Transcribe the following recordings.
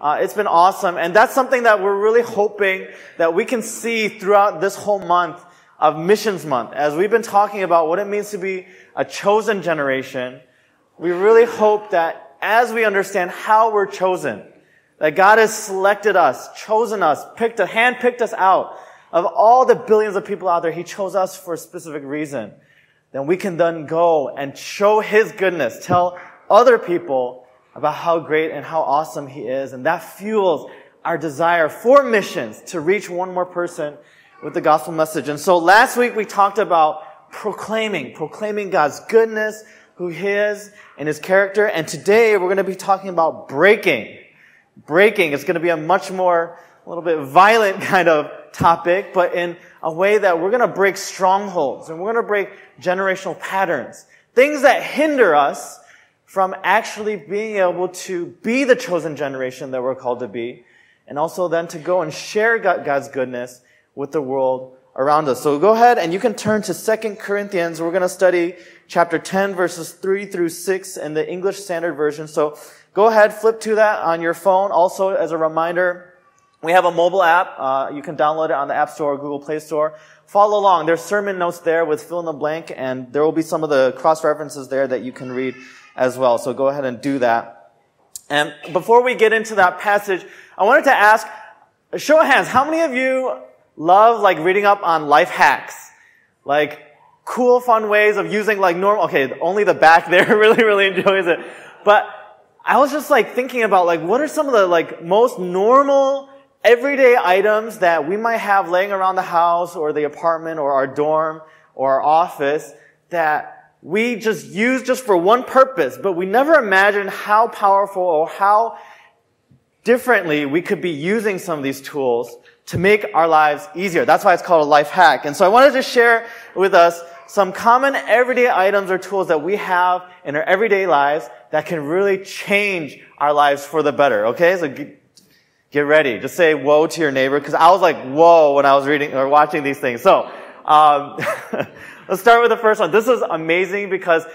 It's been awesome. And that's something that we're really hoping that we can see throughout this whole month of Missions Month. As we've been talking about what it means to be a chosen generation, we really hope that as we understand how we're chosen, that God has selected us, chosen us, handpicked us out of all the billions of people out there. He chose us for a specific reason. Then we can then go and show His goodness, tell other people about how great and how awesome He is. And that fuels our desire for missions to reach one more person with the gospel message. And so last week we talked about proclaiming God's goodness, who He is, and His character. And today we're going to be talking about breaking. It's going to be a little bit violent kind of topic, but in a way that we're going to break strongholds and we're going to break generational patterns. Things that hinder us from actually being able to be the chosen generation that we're called to be, and also then to go and share God's goodness with the world around us. So go ahead and you can turn to 2 Corinthians. We're going to study chapter 10, verses 3 through 6 in the English Standard Version. So go ahead, flip to that on your phone. Also, as a reminder, we have a mobile app. You can download it on the App Store or Google Play Store. Follow along. There's sermon notes there with fill in the blank, and there will be some of the cross-references there that you can read as well. So go ahead and do that. And before we get into that passage, I wanted to ask, a show of hands, how many of you love reading up on life hacks? Cool, fun ways of using only the back there really enjoys it. But I was just thinking about what are some of the most normal everyday items that we might have laying around the house or the apartment or our dorm or our office that we just use just for one purpose, but we never imagined how powerful or how differently we could be using some of these tools to make our lives easier. That's why it's called a life hack. And so I wanted to share with us some common everyday items or tools that we have in our everyday lives that can really change our lives for the better. Okay? So get ready. Just say whoa to your neighbor, because I was like, whoa, when I was reading or watching these things. So, let's start with the first one. This is amazing because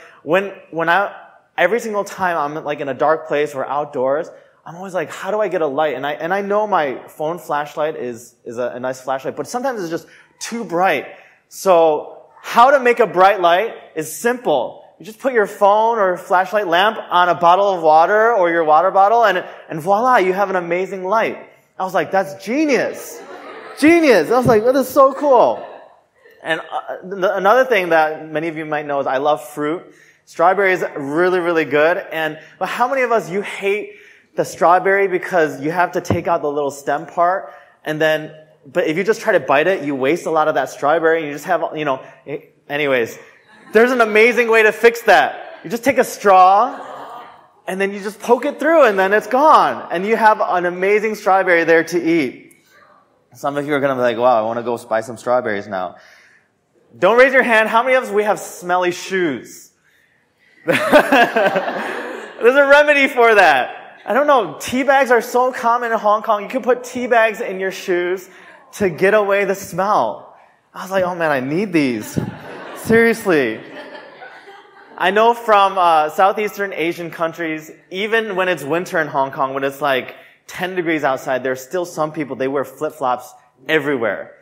every single time I'm in a dark place or outdoors, I'm always like, how do I get a light? And I know my phone flashlight is a nice flashlight, but sometimes it's just too bright. So how to make a bright light is simple. You just put your phone or flashlight lamp on a bottle of water or your water bottle and voila, you have an amazing light. I was like, that's genius. Genius. I was like, that is so cool. And another thing that many of you might know is I love fruit. Strawberry is really good. But how many of us, you hate the strawberry because you have to take out the little stem part, but if you just try to bite it, you waste a lot of that strawberry, and you just have, anyways. There's an amazing way to fix that. You just take a straw, and then you just poke it through, and then it's gone. And you have an amazing strawberry there to eat. Some of you are going to be like, wow, I want to go buy some strawberries now. Don't raise your hand. How many of us, we have smelly shoes? There's a remedy for that. I don't know, tea bags are so common in Hong Kong. You can put tea bags in your shoes to get away the smell. I was like, oh man, I need these. Seriously. I know from Southeastern Asian countries, even when it's winter in Hong Kong, when it's 10 degrees outside, there's still some people, they wear flip-flops everywhere.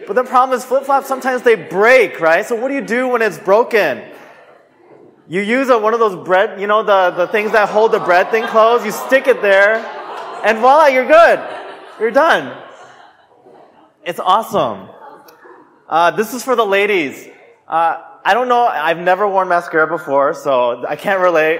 But the problem is flip-flops, sometimes they break, right? So what do you do when it's broken? You use one of those bread, the things that hold the bread thing closed, you stick it there, and voila, you're good. You're done. It's awesome. This is for the ladies. I don't know, I've never worn mascara before, so I can't relate.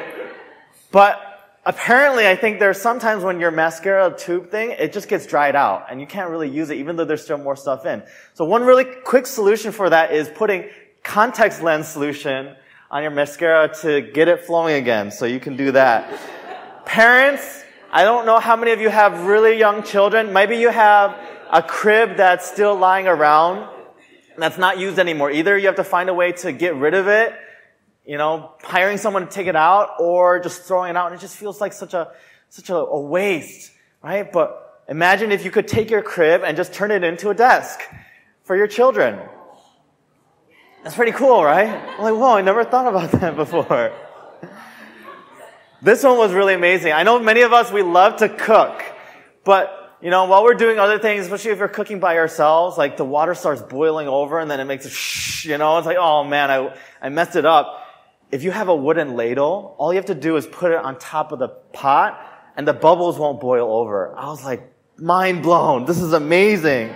But apparently, I think there's sometimes when your mascara tube thing, it just gets dried out, and you can't really use it, even though there's still more stuff in. So one really quick solution for that is putting contact lens solution on your mascara to get it flowing again, so you can do that. Parents, I don't know how many of you have really young children. Maybe you have a crib that's still lying around that's not used anymore. Either you have to find a way to get rid of it, hiring someone to take it out, or just throwing it out, and it just feels like such a waste, right? But imagine if you could take your crib and just turn it into a desk for your children. That's pretty cool, right? I'm like, whoa, I never thought about that before. This one was really amazing. I know many of us, we love to cook, but while we're doing other things, especially if you're cooking by yourselves, like the water starts boiling over and then it makes a shh, it's like, oh man, I messed it up. If you have a wooden ladle, all you have to do is put it on top of the pot and the bubbles won't boil over. I was like, mind blown. This is amazing.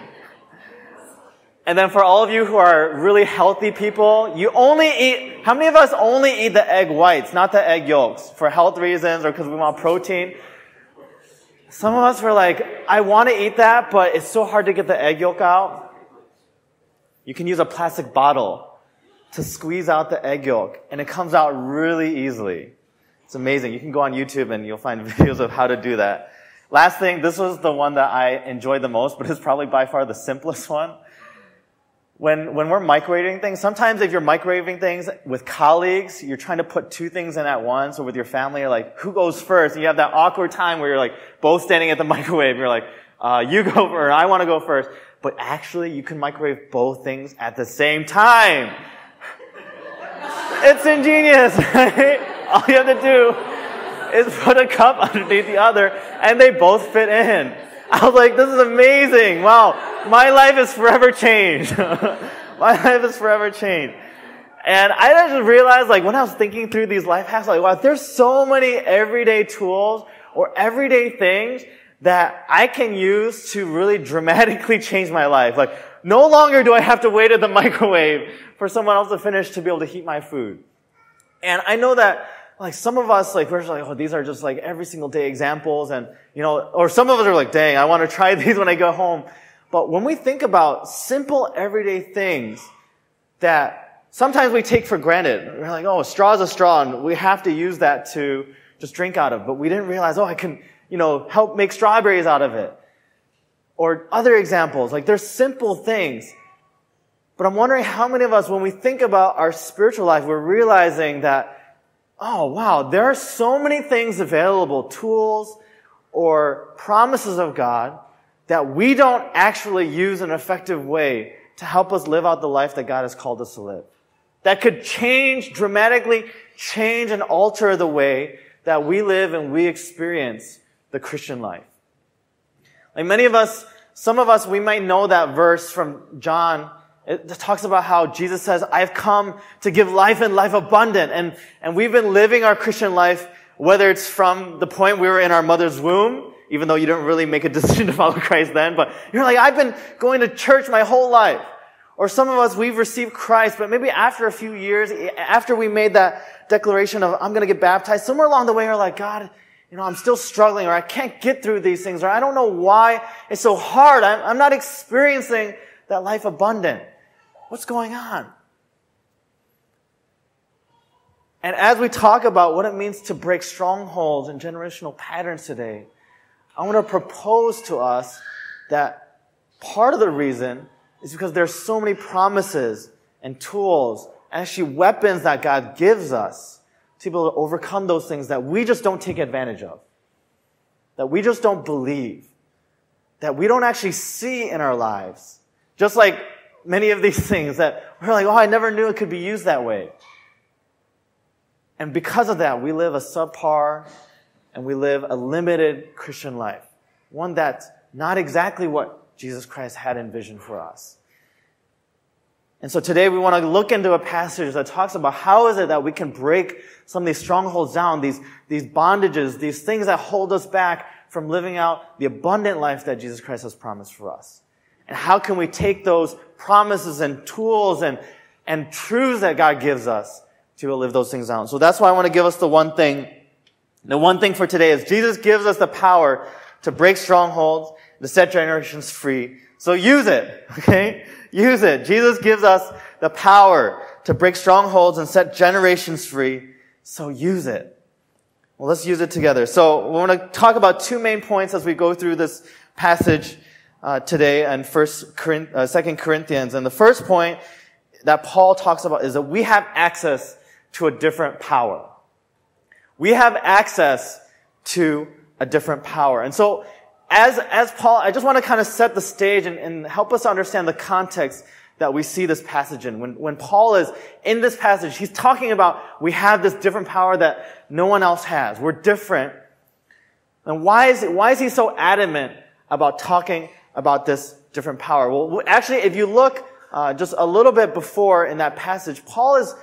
And then for all of you who are really healthy people, how many of us only eat the egg whites, not the egg yolks, for health reasons or because we want protein? Some of us were like, I want to eat that, but it's so hard to get the egg yolk out. You can use a plastic bottle to squeeze out the egg yolk, and it comes out really easily. It's amazing. You can go on YouTube and you'll find videos of how to do that. Last thing, this was the one that I enjoyed the most, but it's probably by far the simplest one. When we're microwaving things, sometimes if you're microwaving things with colleagues, you're trying to put two things in at once, or with your family, you're like, who goes first? And you have that awkward time where you're like both standing at the microwave. You're like, you go first, I want to go first. But actually, you can microwave both things at the same time. It's ingenious, right? All you have to do is put a cup underneath the other, and they both fit in. I was like, this is amazing. Wow, my life is forever changed. My life is forever changed. And I just realized, like, when I was thinking through these life hacks, like, wow, there's so many everyday tools or everyday things that I can use to really dramatically change my life. Like, no longer do I have to wait at the microwave for someone else to finish to be able to heat my food. And I know that, like, some of us, like, we're just like, oh, these are just like every single day examples, and, or some of us are like, dang, I want to try these when I go home. But when we think about simple everyday things that sometimes we take for granted, we're like, oh, a straw is a straw, and we have to use that to just drink out of. But we didn't realize, oh, I can, help make strawberries out of it. Or other examples, like there's simple things. But I'm wondering how many of us, when we think about our spiritual life, we're realizing that, oh, wow, there are so many things available, tools or promises of God, that we don't actually use in an effective way to help us live out the life that God has called us to live. That could dramatically change and alter the way that we live and we experience the Christian life. Like many of us, some of us, we might know that verse from John. It talks about how Jesus says, I've come to give life and life abundant. And we've been living our Christian life, whether it's from the point we were in our mother's womb, even though you didn't really make a decision to follow Christ then, but you're like, I've been going to church my whole life. Or some of us, we've received Christ, but maybe after a few years, after we made that declaration of, I'm going to get baptized, somewhere along the way, you're like, God, I'm still struggling, or I can't get through these things, or I don't know why it's so hard. I'm not experiencing that life abundant. What's going on? And as we talk about what it means to break strongholds and generational patterns today, I want to propose to us that part of the reason is because there's so many promises and tools, and actually weapons that God gives us to be able to overcome those things that we just don't take advantage of, that we just don't believe, that we don't actually see in our lives. Just like many of these things that we're like, oh, I never knew it could be used that way. And because of that, we live a subpar and we live a limited Christian life. One that's not exactly what Jesus Christ had envisioned for us. And so today we want to look into a passage that talks about how is it that we can break some of these strongholds down, these bondages, these things that hold us back from living out the abundant life that Jesus Christ has promised for us. And how can we take those promises and tools and truths that God gives us to live those things out. So that's why I want to give us the one thing. The one thing for today is Jesus gives us the power to break strongholds, to set generations free. So use it, okay? Use it. Jesus gives us the power to break strongholds and set generations free. So use it. Well, let's use it together. So we want to talk about two main points as we go through this passage today and 2 Corinthians. And the first point that Paul talks about is that we have access to a different power. We have access to a different power. And so as Paul, I just want to kind of set the stage and help us understand the context that we see this passage in. When Paul is in this passage, he's talking about we have this different power that no one else has. We're different. And why is he so adamant about talking about this different power? Well, actually, if you look just a little bit before in that passage, Paul is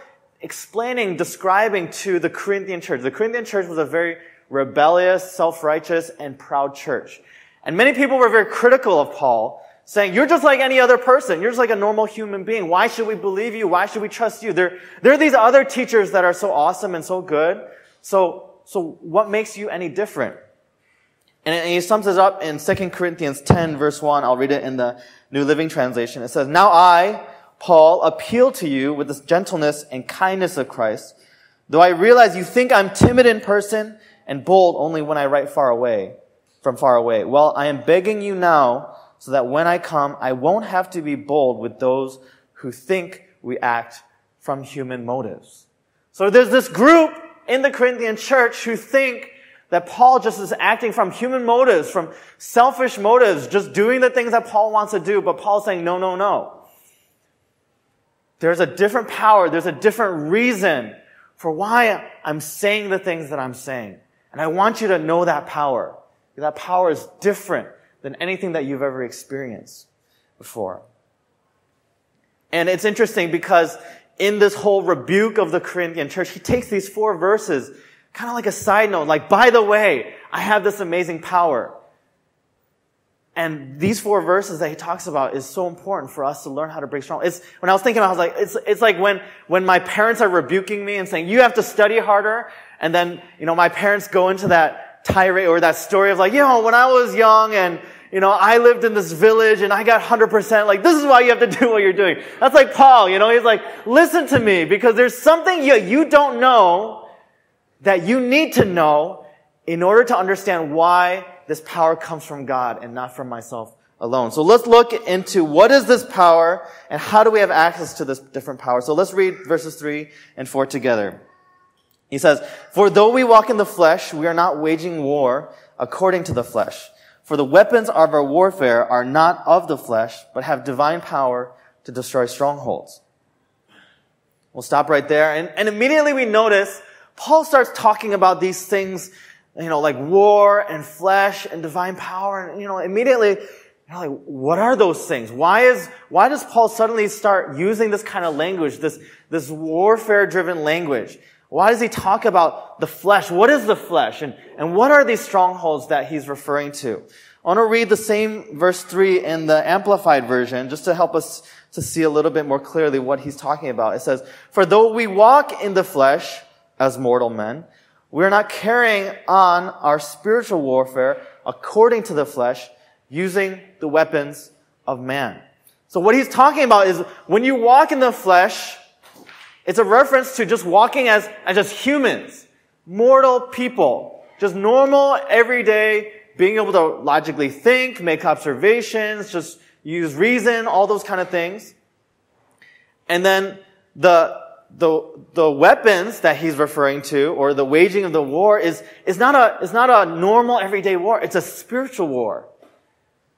describing to the Corinthian church. The Corinthian church was a very rebellious, self-righteous, and proud church. And many people were very critical of Paul, saying, you're just like any other person. You're just like a normal human being. Why should we believe you? Why should we trust you? There are these other teachers that are so awesome and so good. So what makes you any different? And he sums it up in 2 Corinthians 10, verse 1. I'll read it in the New Living Translation. It says, now I, Paul, appeal to you with the gentleness and kindness of Christ, though I realize you think I'm timid in person and bold only when I write from far away. Well, I am begging you now so that when I come, I won't have to be bold with those who think we act from human motives. So there's this group in the Corinthian church who think that Paul just is acting from human motives, from selfish motives, just doing the things that Paul wants to do. But Paul's saying, no, no, no. There's a different power. There's a different reason for why I'm saying the things that I'm saying. And I want you to know that power. That power is different than anything that you've ever experienced before. And it's interesting because in this whole rebuke of the Corinthian church, he takes these 4 verses, kind of like a side note, like, by the way, I have this amazing power. And these 4 verses that he talks about is so important for us to learn how to break strong. When I was thinking about it, I was like, it's like when my parents are rebuking me and saying, you have to study harder. And then, my parents go into that tirade or that story of like, when I was young and, I lived in this village and I got 100%, like, this is why you have to do what you're doing. That's like Paul, he's like, listen to me because there's something you don't know that you need to know in order to understand why this power comes from God and not from myself alone. So let's look into what is this power and how do we have access to this different power. So let's read verses 3 and 4 together. He says, for though we walk in the flesh, we are not waging war according to the flesh. For the weapons of our warfare are not of the flesh, but have divine power to destroy strongholds. We'll stop right there. And immediately we notice Paul starts talking about these things, like war and flesh and divine power. And, immediately, like, what are those things? Why does Paul suddenly start using this kind of language, this warfare-driven language? Why does he talk about the flesh? What is the flesh? And what are these strongholds that he's referring to? I want to read the same verse 3 in the Amplified Version, just to help us to see a little bit more clearly what he's talking about. It says, for though we walk in the flesh as mortal men, we are not carrying on our spiritual warfare according to the flesh, using the weapons of man. So what he's talking about is when you walk in the flesh, it's a reference to just walking as just humans, mortal people, just normal, everyday, being able to logically think, make observations, just use reason, all those kind of things. And then the weapons that he's referring to, or the waging of the war, is not a normal everyday war. It's a spiritual war.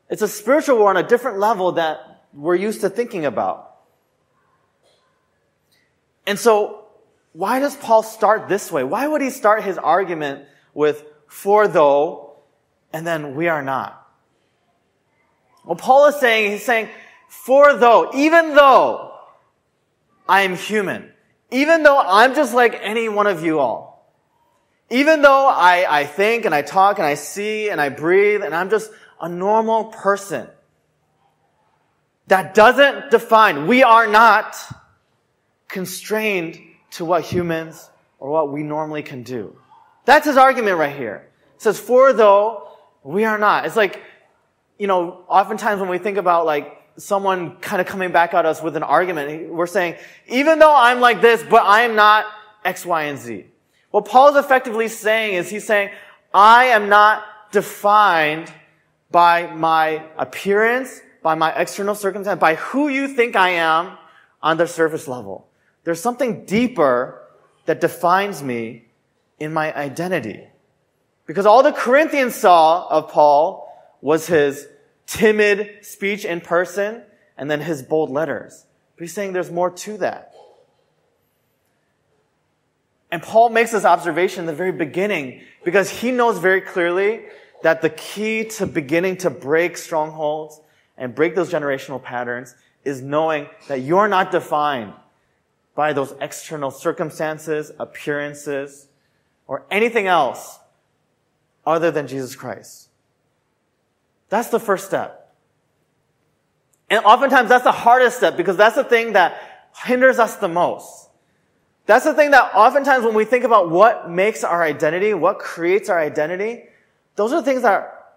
It's a spiritual war on a different level that we're used to thinking about. And so, why does Paul start this way? Why would he start his argument with, for though, and then we are not? Well, Paul is saying, he's saying, for though, even though I am human, even though I'm just like any one of you all, even though I think and I talk and I see and I breathe and I'm just a normal person, that doesn't define, we are not constrained to what humans or what we normally can do. That's his argument right here. It says, for though we are not. It's like, oftentimes when we think about like someone kind of coming back at us with an argument, we're saying, even though I'm like this, but I am not X, Y, and Z. What Paul is effectively saying is he's saying, I am not defined by my appearance, by my external circumstance, by who you think I am on the surface level. There's something deeper that defines me in my identity. Because all the Corinthians saw of Paul was his timid speech in person and then his bold letters. But he's saying there's more to that. And Paul makes this observation in the very beginning because he knows very clearly that the key to beginning to break strongholds and break those generational patterns is knowing that you're not defined by those external circumstances, appearances, or anything else other than Jesus Christ. That's the first step. And oftentimes that's the hardest step because that's the thing that hinders us the most. That's the thing that oftentimes when we think about what makes our identity, what creates our identity, those are the things that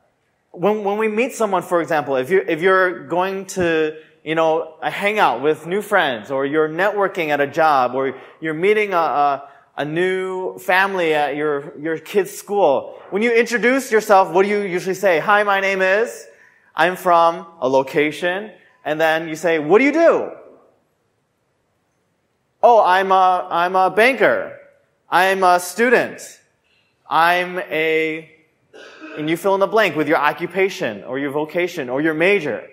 when we meet someone, for example, if you're going to, a hangout with new friends, or you're networking at a job, or you're meeting a new family at your kid's school, when you introduce yourself, what do you usually say? Hi, my name is, I'm from a location, and then you say, what do you do? Oh, I'm a banker. I'm a student. And you fill in the blank with your occupation or your vocation or your major.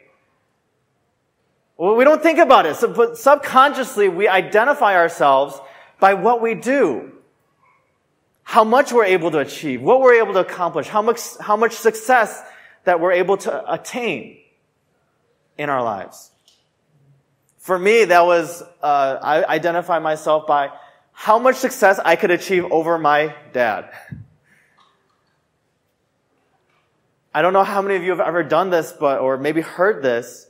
Well, we don't think about it. But subconsciously, we identify ourselves by what we do. How much we're able to achieve, what we're able to accomplish, how much success that we're able to attain in our lives. For me, that was, I identify myself by how much success I could achieve over my dad. I don't know how many of you have ever done this, or maybe heard this,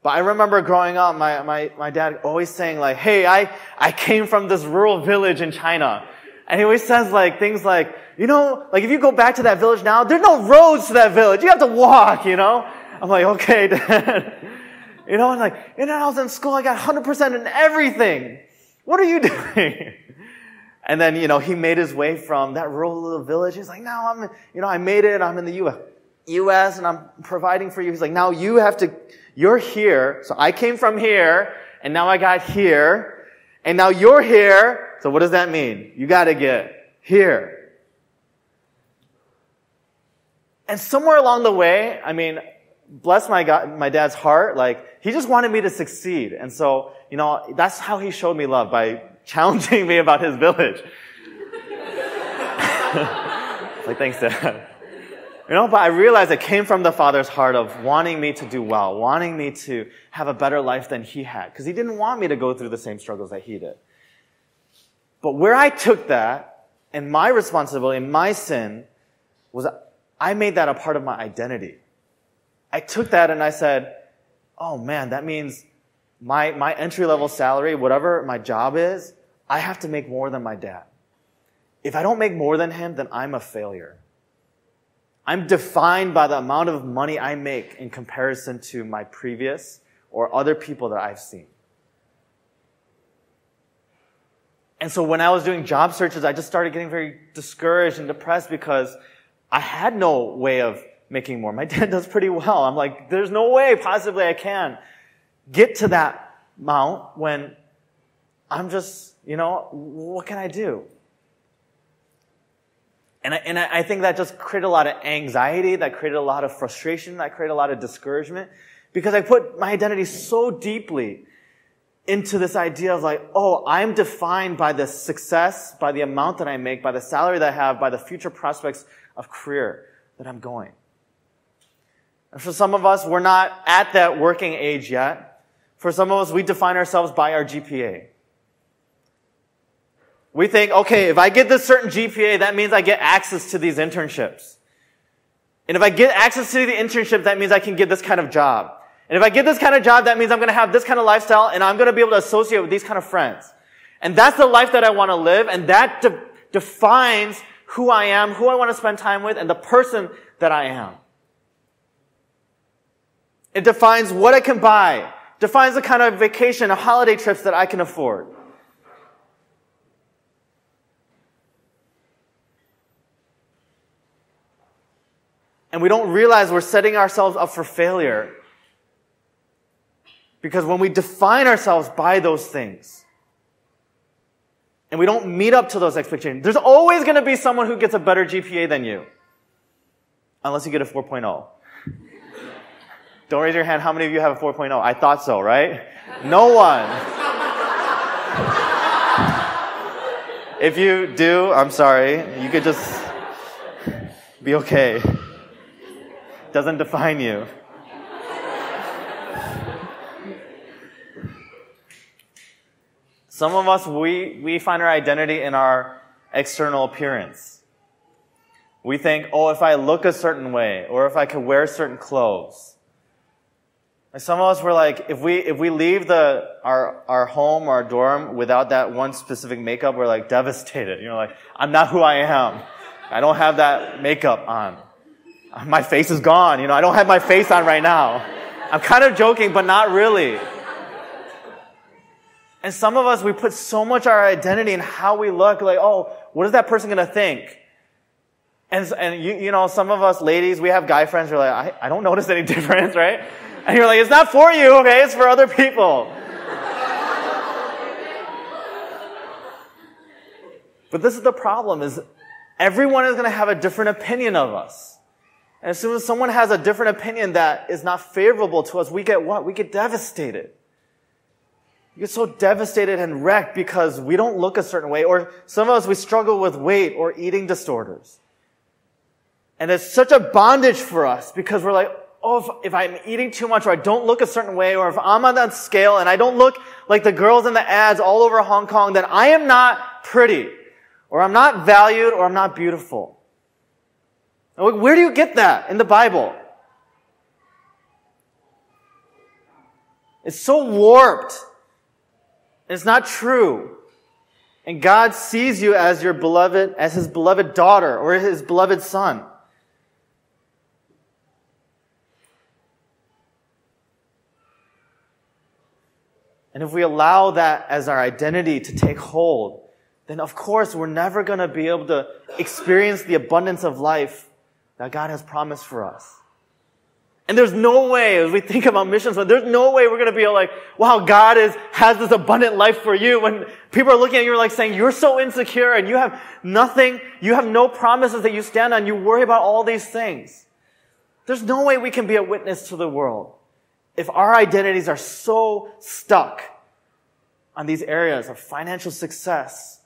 but I remember growing up, my dad always saying like, hey, I came from this rural village in China. And he always says things like, if you go back to that village now, there's no roads to that village. You have to walk, I'm like, okay, Dad. And I was in school, I got 100% in everything. What are you doing? And then, he made his way from that rural little village. He's like, now I made it. I'm in the U.S. and I'm providing for you. He's like, now you're here. So I came from here and now I got here and now you're here. So what does that mean? You got to get here. And somewhere along the way, bless my dad's heart, he just wanted me to succeed. And so, that's how he showed me love, by challenging me about his village. It's like, thanks, Dad. But I realized it came from the Father's heart of wanting me to do well, wanting me to have a better life than he had, because he didn't want me to go through the same struggles that he did. But where I took that, and my responsibility, and my sin, was I made that a part of my identity. I took that and I said, oh man, that means my entry-level salary, whatever my job is, I have to make more than my dad. If I don't make more than him, then I'm a failure. I'm defined by the amount of money I make in comparison to my previous or other people that I've seen. And so when I was doing job searches, I just started getting very discouraged and depressed because I had no way of making more. My dad does pretty well. I'm like, there's no way possibly I can get to that amount when I'm just, what can I do? And I think that just created a lot of anxiety, that created a lot of frustration, that created a lot of discouragement, because I put my identity so deeply into this idea of I'm defined by the success, by the amount that I make, by the salary that I have, by the future prospects of career that I'm going. And for some of us, we're not at that working age yet. For some of us, we define ourselves by our GPA. We think, okay, if I get this certain GPA, that means I get access to these internships. And if I get access to the internship, that means I can get this kind of job. And if I get this kind of job, that means I'm going to have this kind of lifestyle, and I'm going to be able to associate with these kind of friends. And that's the life that I want to live, and that defines who I am, who I want to spend time with, and the person that I am. It defines what I can buy, defines the kind of vacation or holiday trips that I can afford. And we don't realize we're setting ourselves up for failure. Because when we define ourselves by those things, and we don't meet up to those expectations, there's always going to be someone who gets a better GPA than you. Unless you get a 4.0. Don't raise your hand. How many of you have a 4.0? I thought so, right? No one. If you do, I'm sorry. You could just be okay. Doesn't define you. Some of us, we find our identity in our external appearance. We think, oh, if I look a certain way, or if I could wear certain clothes. And some of us were like, if we leave our home or our dorm without that one specific makeup, we're like devastated. Like, I'm not who I am. I don't have that makeup on. My face is gone. I don't have my face on right now. I'm kind of joking, but not really. And some of us, we put so much of our identity in how we look, like, oh, what is that person going to think? And you know, some of us ladies, we have guy friends who are like, I don't notice any difference, right? And you're like, it's not for you, okay? It's for other people. But this is the problem, is everyone is going to have a different opinion of us. And as soon as someone has a different opinion that is not favorable to us, we get what? We get devastated. We get so devastated and wrecked because we don't look a certain way. Or some of us, we struggle with weight or eating disorders. And it's such a bondage for us because we're like, oh, if I'm eating too much or I don't look a certain way, or if I'm on that scale and I don't look like the girls in the ads all over Hong Kong, then I am not pretty, or I'm not valued, or I'm not beautiful. Where do you get that in the Bible? It's so warped. It's not true. And God sees you as your beloved, as His beloved daughter or His beloved son. And if we allow that as our identity to take hold, then of course we're never going to be able to experience the abundance of life that God has promised for us. And there's no way, as we think about missions, there's no way we're going to be like, wow, God has this abundant life for you. When people are looking at you like saying, you're so insecure and you have nothing, you have no promises that you stand on, you worry about all these things. There's no way we can be a witness to the world if our identities are so stuck on these areas of financial success,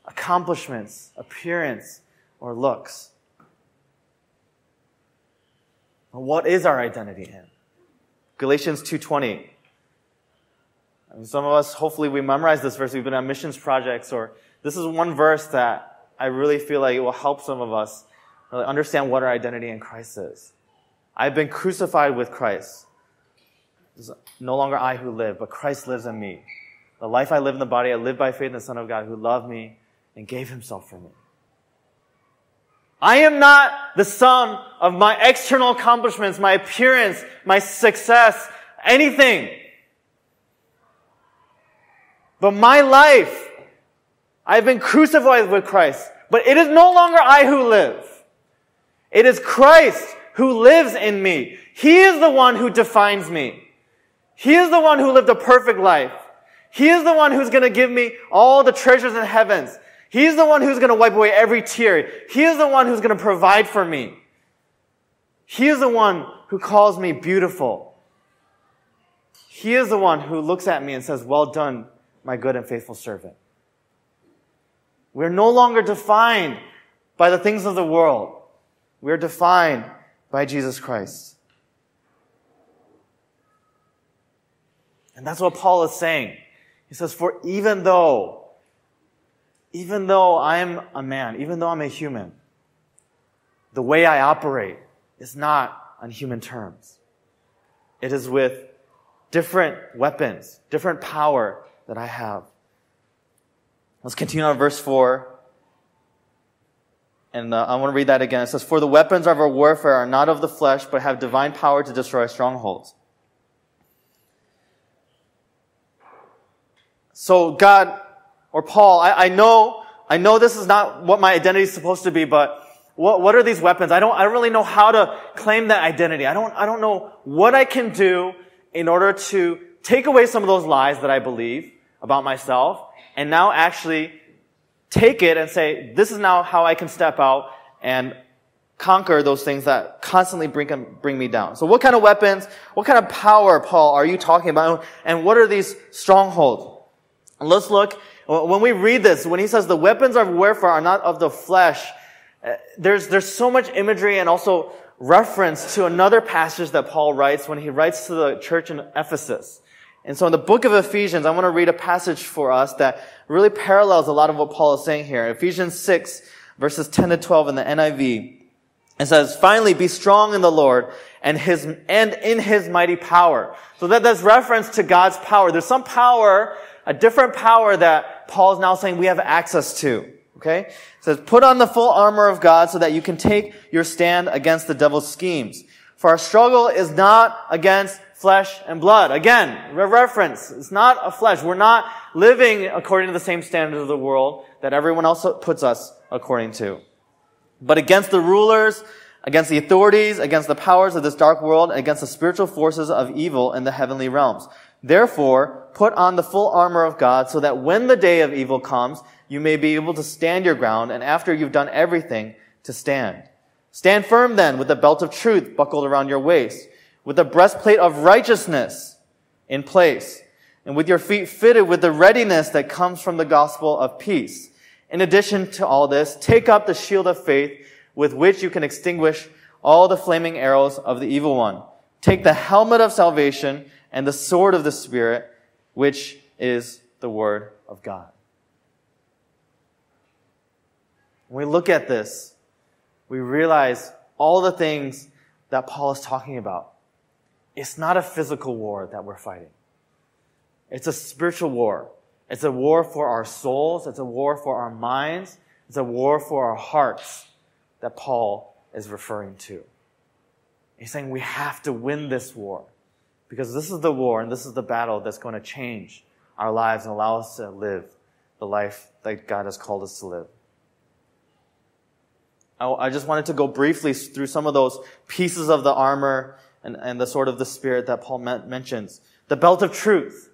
accomplishments, appearance, or looks. What is our identity in? Galatians 2:20. Some of us, hopefully we memorize this verse. We've been on missions projects, or this is one verse that I really feel like it will help some of us really understand what our identity in Christ is. I've been crucified with Christ. It's no longer I who live, but Christ lives in me. The life I live in the body, I live by faith in the Son of God who loved me and gave Himself for me. I am not the sum of my external accomplishments, my appearance, my success, anything. But my life, I've been crucified with Christ. But it is no longer I who live. It is Christ who lives in me. He is the one who defines me. He is the one who lived a perfect life. He is the one who's going to give me all the treasures in heavens. He's the one who's going to wipe away every tear. He is the one who's going to provide for me. He is the one who calls me beautiful. He is the one who looks at me and says, well done, my good and faithful servant. We're no longer defined by the things of the world. We're defined by Jesus Christ. And that's what Paul is saying. He says, for even though I'm a man, even though I'm a human, the way I operate is not on human terms. It is with different weapons, different power that I have. Let's continue on verse 4. And I want to read that again. It says, for the weapons of our warfare are not of the flesh, but have divine power to destroy strongholds. So God, or Paul, I know this is not what my identity is supposed to be, but what are these weapons? I don't really know how to claim that identity. I don't know what I can do in order to take away some of those lies that I believe about myself and now actually take it and say, this is now how I can step out and conquer those things that constantly bring me down. So what kind of weapons, what kind of power, Paul, are you talking about? And what are these strongholds? And let's look, when we read this, when he says the weapons of warfare are not of the flesh, there's so much imagery and also reference to another passage that Paul writes when he writes to the church in Ephesus. And so in the book of Ephesians, I want to read a passage for us that really parallels a lot of what Paul is saying here. Ephesians 6, verses 10 to 12 in the NIV. It says, finally, be strong in the Lord and in His mighty power. So that's reference to God's power. There's some power, a different power that Paul is now saying we have access to. Okay? It says, put on the full armor of God so that you can take your stand against the devil's schemes. For our struggle is not against flesh and blood. Again, reference. It's not a flesh. We're not living according to the same standards of the world that everyone else puts us according to. But against the rulers, against the authorities, against the powers of this dark world, and against the spiritual forces of evil in the heavenly realms. Therefore, put on the full armor of God so that when the day of evil comes, you may be able to stand your ground, and after you've done everything, to stand. Stand firm then with the belt of truth buckled around your waist, with the breastplate of righteousness in place, and with your feet fitted with the readiness that comes from the gospel of peace. In addition to all this, take up the shield of faith with which you can extinguish all the flaming arrows of the evil one. Take the helmet of salvation and the sword of the Spirit, which is the Word of God. When we look at this, we realize all the things that Paul is talking about. It's not a physical war that we're fighting. It's a spiritual war. It's a war for our souls. It's a war for our minds. It's a war for our hearts that Paul is referring to. He's saying we have to win this war because this is the war and this is the battle that's going to change our lives and allow us to live the life that God has called us to live. I just wanted to go briefly through some of those pieces of the armor and the sword of the Spirit that Paul mentions. The belt of truth.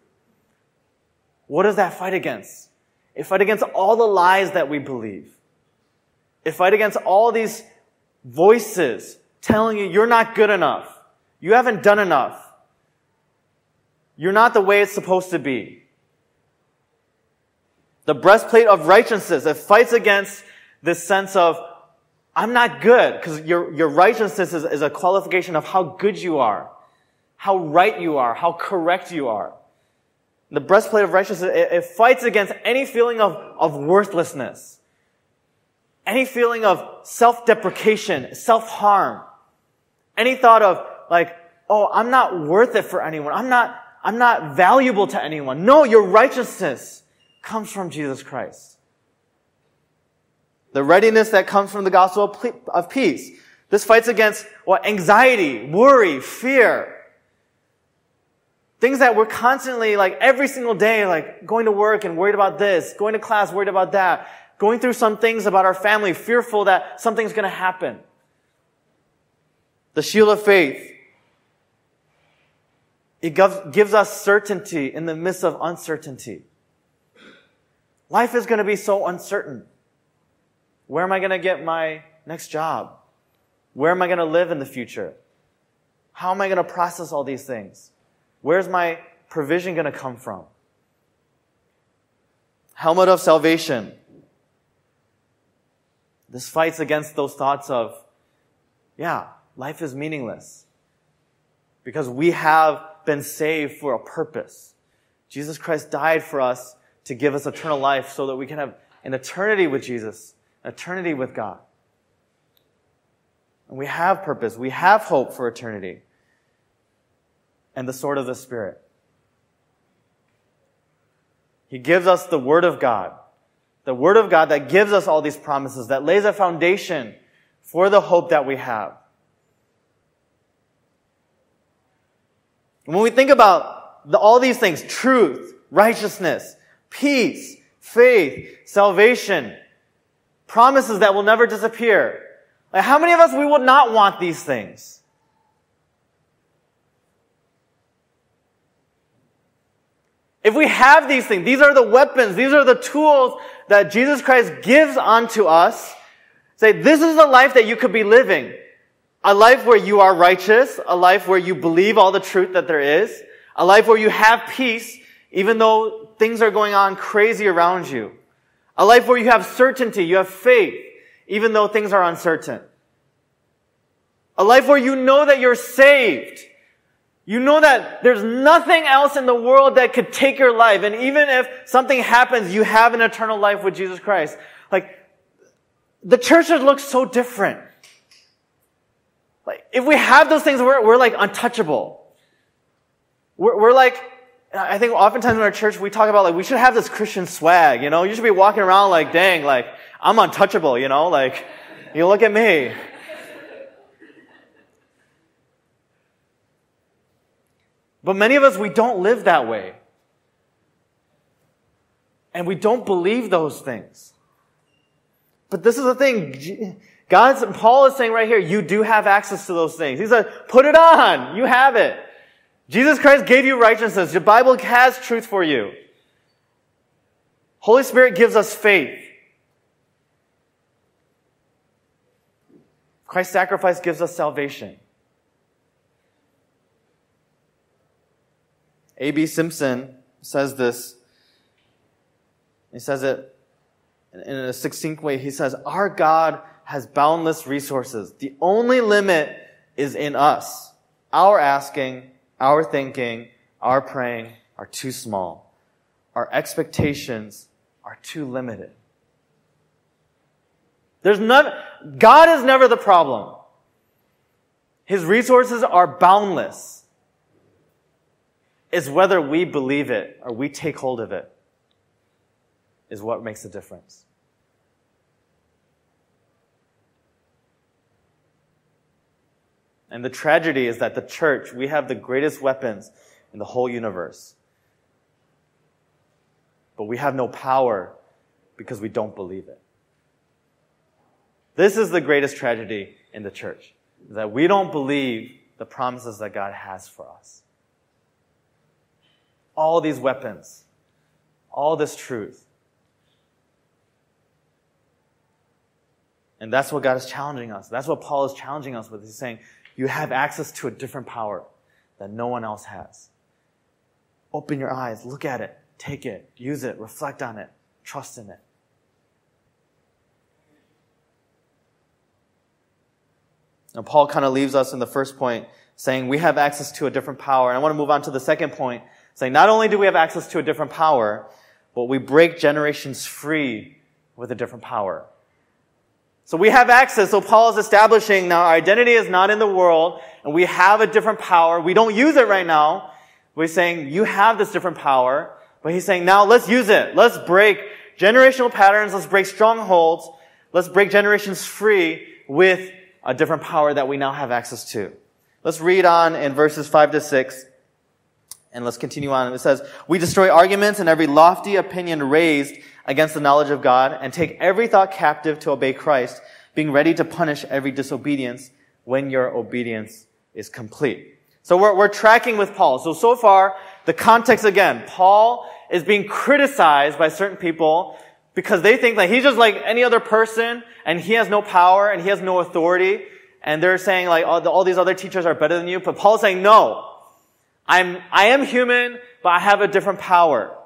What does that fight against? It fights against all the lies that we believe. It fights against all these voices telling you you're not good enough. You haven't done enough. You're not the way it's supposed to be. The breastplate of righteousness. It fights against this sense of I'm not good, because your righteousness is a qualification of how good you are, how right you are, how correct you are. The breastplate of righteousness, it fights against any feeling of worthlessness, any feeling of self-deprecation, self-harm, any thought of like, oh, I'm not worth it for anyone. I'm not valuable to anyone. No, your righteousness comes from Jesus Christ. The readiness that comes from the gospel of peace. This fights against anxiety, worry, fear. Things that we're constantly, every single day, going to work and worried about this, going to class, worried about that, going through some things about our family, fearful that something's going to happen. The shield of faith. It gives us certainty in the midst of uncertainty. Life is going to be so uncertain. Where am I going to get my next job? Where am I going to live in the future? How am I going to process all these things? Where's my provision going to come from? Helmet of salvation. This fights against those thoughts of, life is meaningless. Because we have been saved for a purpose. Jesus Christ died for us to give us eternal life so that we can have an eternity with Jesus. Eternity with God. And we have purpose. We have hope for eternity. And the sword of the Spirit. He gives us the Word of God. The Word of God that gives us all these promises, that lays a foundation for the hope that we have. And when we think about all these things, truth, righteousness, peace, faith, salvation, promises that will never disappear. How many of us, we would not want these things? If we have these things, these are the weapons, these are the tools that Jesus Christ gives unto us Say, this is the life that you could be living. A life where you are righteous, a life where you believe all the truth that there is, a life where you have peace, even though things are going on crazy around you. A life where you have certainty, you have faith, even though things are uncertain. A life where you know that you're saved. You know that there's nothing else in the world that could take your life. And even if something happens, you have an eternal life with Jesus Christ. Like, the church should look so different. Like, if we have those things, we're like untouchable. We're like, I think oftentimes in our church we talk about like, we should have this Christian swag, you know? You should be walking around like, dang, like, I'm untouchable, you know? Like, you look at me. But many of us, we don't live that way. And we don't believe those things. But this is the thing. Paul is saying right here, you do have access to those things. He said, put it on. You have it. Jesus Christ gave you righteousness. The Bible has truth for you. Holy Spirit gives us faith. Christ's sacrifice gives us salvation. A.B. Simpson says this. He says it in a succinct way. He says, our God has boundless resources. The only limit is in us. Our asking, our thinking, our praying are too small. Our expectations are too limited. God is never the problem. His resources are boundless. It's whether we believe it or we take hold of it is what makes the difference. And the tragedy is that the church, we have the greatest weapons in the whole universe. But we have no power because we don't believe it. This is the greatest tragedy in the church, is that we don't believe the promises that God has for us. All these weapons, all this truth. And that's what God is challenging us. That's what Paul is challenging us with. He's saying, you have access to a different power that no one else has. Open your eyes, look at it, take it, use it, reflect on it, trust in it. Now, Paul kind of leaves us in the first point saying we have access to a different power. And I want to move on to the second point, saying not only do we have access to a different power, but we break generations free with a different power. So we have access. So Paul is establishing now our identity is not in the world, and we have a different power. We don't use it right now. We're saying you have this different power, but he's saying now let's use it. Let's break generational patterns. Let's break strongholds. Let's break generations free with a different power that we now have access to. Let's read on in verses 5 to 6. And let's continue on. It says, we destroy arguments and every lofty opinion raised against the knowledge of God and take every thought captive to obey Christ, being ready to punish every disobedience when your obedience is complete. So we're tracking with Paul. So far, the context again, Paul is being criticized by certain people because they think that he's just like any other person and he has no power and he has no authority. And they're saying like all these other teachers are better than you. But Paul's saying, no. I am human, but I have a different power.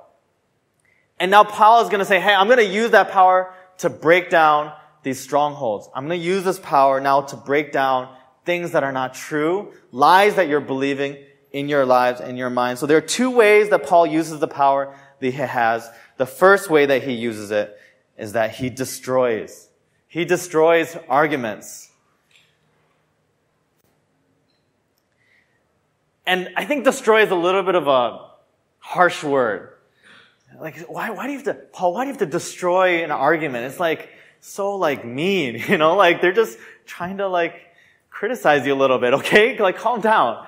And now Paul is going to say, hey, I'm going to use that power to break down these strongholds. I'm going to use this power now to break down things that are not true, lies that you're believing in your lives, in your mind. So there are two ways that Paul uses the power that he has. The first way that he uses it is that he destroys. He destroys arguments. And I think destroy is a little bit of a harsh word. Like, why do you have to, Paul, why do you have to destroy an argument? It's like, so like mean, you know, like they're just trying to like criticize you a little bit, okay? Like calm down.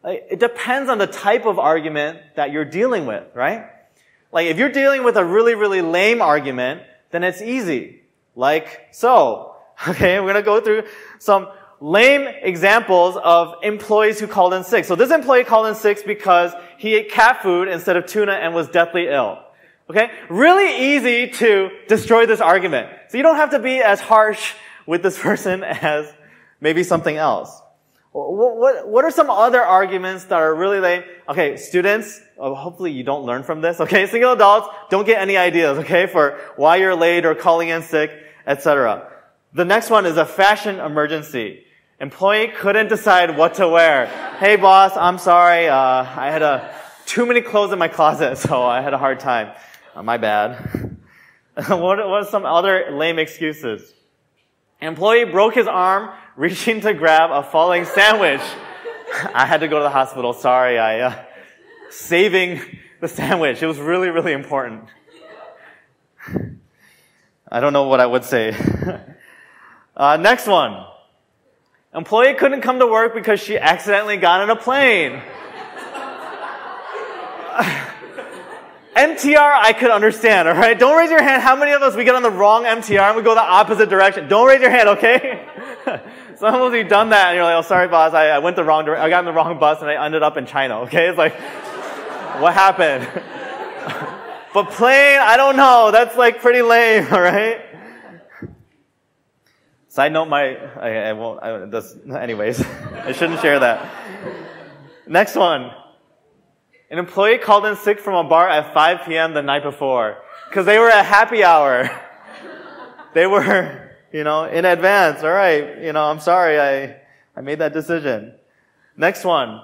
Like, it depends on the type of argument that you're dealing with, right? Like if you're dealing with a really, really lame argument, then it's easy. Like so. Okay, we're gonna go through some lame examples of employees who called in sick. So this employee called in sick because he ate cat food instead of tuna and was deathly ill. Okay? Really easy to destroy this argument. So you don't have to be as harsh with this person as maybe something else. What are some other arguments that are really lame? Okay, students, hopefully you don't learn from this, okay? Single adults, don't get any ideas, okay, for why you're late or calling in sick, etc. The next one is a fashion emergency. Employee couldn't decide what to wear. Hey boss, I'm sorry, I had too many clothes in my closet, so I had a hard time. My bad. What are some other lame excuses? Employee broke his arm reaching to grab a falling sandwich. I had to go to the hospital. Sorry, saving the sandwich. It was really, really important. I don't know what I would say. Next one. Employee couldn't come to work because she accidentally got on a plane. MTR, I could understand, alright? Don't raise your hand. How many of us, we get on the wrong MTR and we go the opposite direction? Don't raise your hand, okay? Some of you done that and you're like, oh, sorry boss, I went the wrong direction. I got on the wrong bus and I ended up in China, okay? It's like, what happened? But plane, I don't know. That's like pretty lame, alright? Side note, anyways, I shouldn't share that. Next one. An employee called in sick from a bar at 5 p.m. the night before because they were at happy hour. They were, in advance. All right, I'm sorry I made that decision. Next one.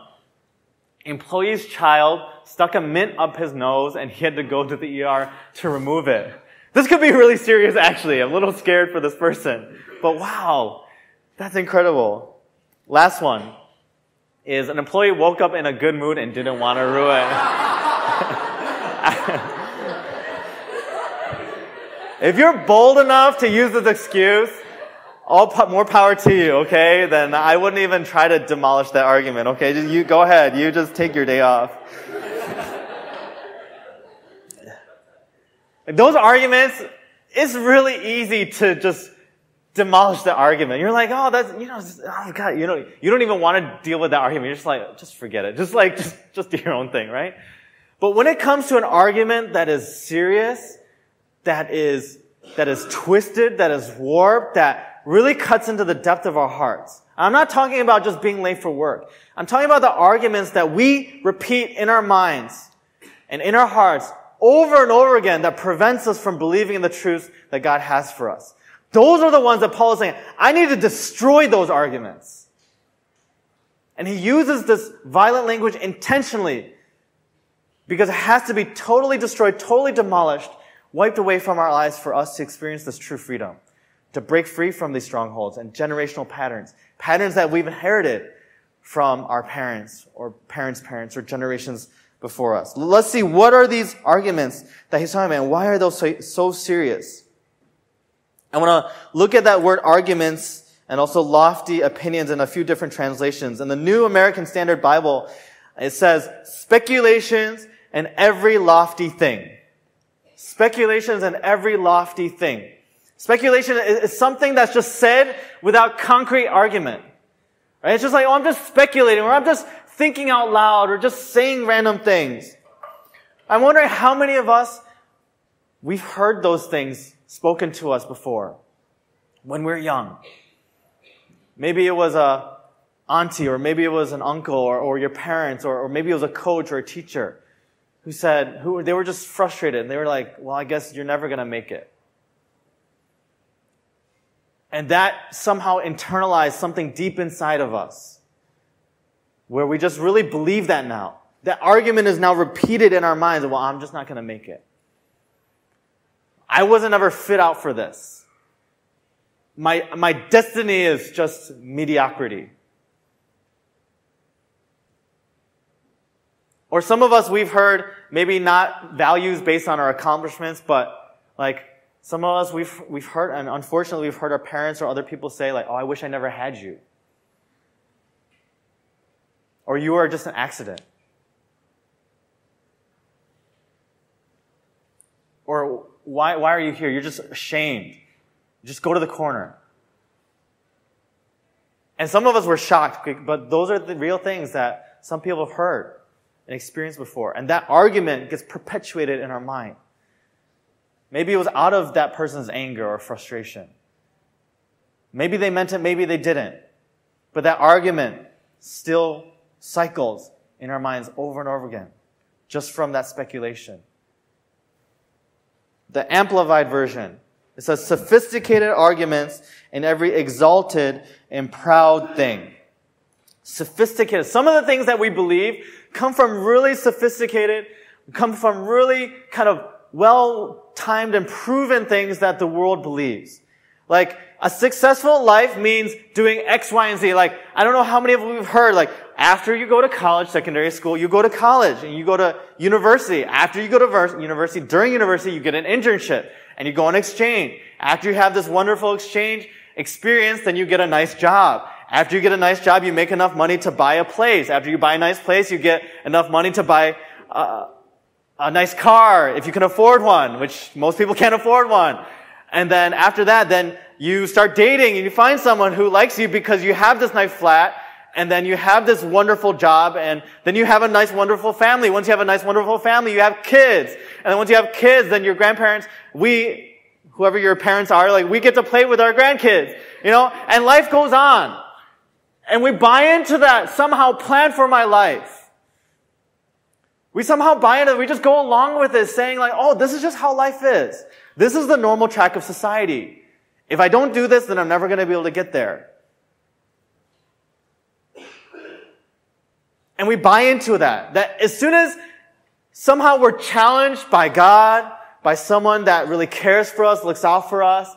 Employee's child stuck a mint up his nose and he had to go to the ER to remove it. This could be really serious, actually. I'm a little scared for this person. But wow, that's incredible. Last one is an employee woke up in a good mood and didn't want to ruin. If you're bold enough to use this excuse, more power to you, okay? Then I wouldn't even try to demolish that argument, okay? You go ahead. You just take your day off. Those arguments, it's really easy to just demolish the argument. You're like, oh, that's, oh God, you don't even want to deal with that argument. You're just like, just forget it. Just do your own thing, right? But when it comes to an argument that is serious, that is twisted, that is warped, that really cuts into the depth of our hearts. I'm not talking about just being late for work. I'm talking about the arguments that we repeat in our minds and in our hearts over and over again that prevents us from believing in the truth that God has for us. Those are the ones that Paul is saying, I need to destroy those arguments. And he uses this violent language intentionally because it has to be totally destroyed, totally demolished, wiped away from our lives for us to experience this true freedom, to break free from these strongholds and generational patterns that we've inherited from our parents or parents' parents or generations before us. Let's see, what are these arguments that he's talking about and why are those so serious? I want to look at that word arguments and also lofty opinions in a few different translations. In the New American Standard Bible, it says speculations and every lofty thing. Speculations and every lofty thing. Speculation is something that's just said without concrete argument. Right? It's just like, oh, I'm just speculating, or I'm just thinking out loud, or just saying random things. I'm wondering how many of us, we've heard those things spoken to us before when we were young. Maybe it was a auntie, or maybe it was an uncle, or your parents, or maybe it was a coach or a teacher they were just frustrated. And they were like, well, I guess you're never going to make it. And that somehow internalized something deep inside of us where we just really believe that now. That argument is now repeated in our minds. Well, I'm just not going to make it. I wasn't ever fit out for this. My destiny is just mediocrity. Or some of us, we've heard maybe not values based on our accomplishments, but like some of us, we've heard, and unfortunately we've heard our parents or other people say like, oh, I wish I never had you. Or you are just an accident. Or why are you here? You're just ashamed. Just go to the corner. And some of us were shocked, but those are the real things that some people have heard and experienced before. And that argument gets perpetuated in our mind. Maybe it was out of that person's anger or frustration. Maybe they meant it, maybe they didn't. But that argument still cycles in our minds over and over again, just from that speculation. The Amplified Version, it says, sophisticated arguments in every exalted and proud thing. Sophisticated. Some of the things that we believe come from really sophisticated, come from really kind of well-timed and proven things that the world believes. Like, a successful life means doing X, Y, and Z. Like, I don't know how many of you have heard, like, after you go to college, secondary school, you go to college and you go to university. After you go to university, during university, you get an internship and you go on exchange. After you have this wonderful exchange experience, then you get a nice job. After you get a nice job, you make enough money to buy a place. After you buy a nice place, you get enough money to buy a nice car, if you can afford one, which most people can't afford one. And then after that, then you start dating and you find someone who likes you because you have this nice flat, and then you have this wonderful job, and then you have a nice, wonderful family. Once you have a nice, wonderful family, you have kids. And then once you have kids, then your grandparents, whoever your parents are, like, we get to play with our grandkids, and life goes on. And we buy into that, somehow plan for my life. We somehow buy into it. We just go along with it, saying like, oh, this is just how life is. This is the normal track of society. If I don't do this, then I'm never going to be able to get there. And we buy into that as soon as somehow we're challenged by God, by someone that really cares for us, looks out for us,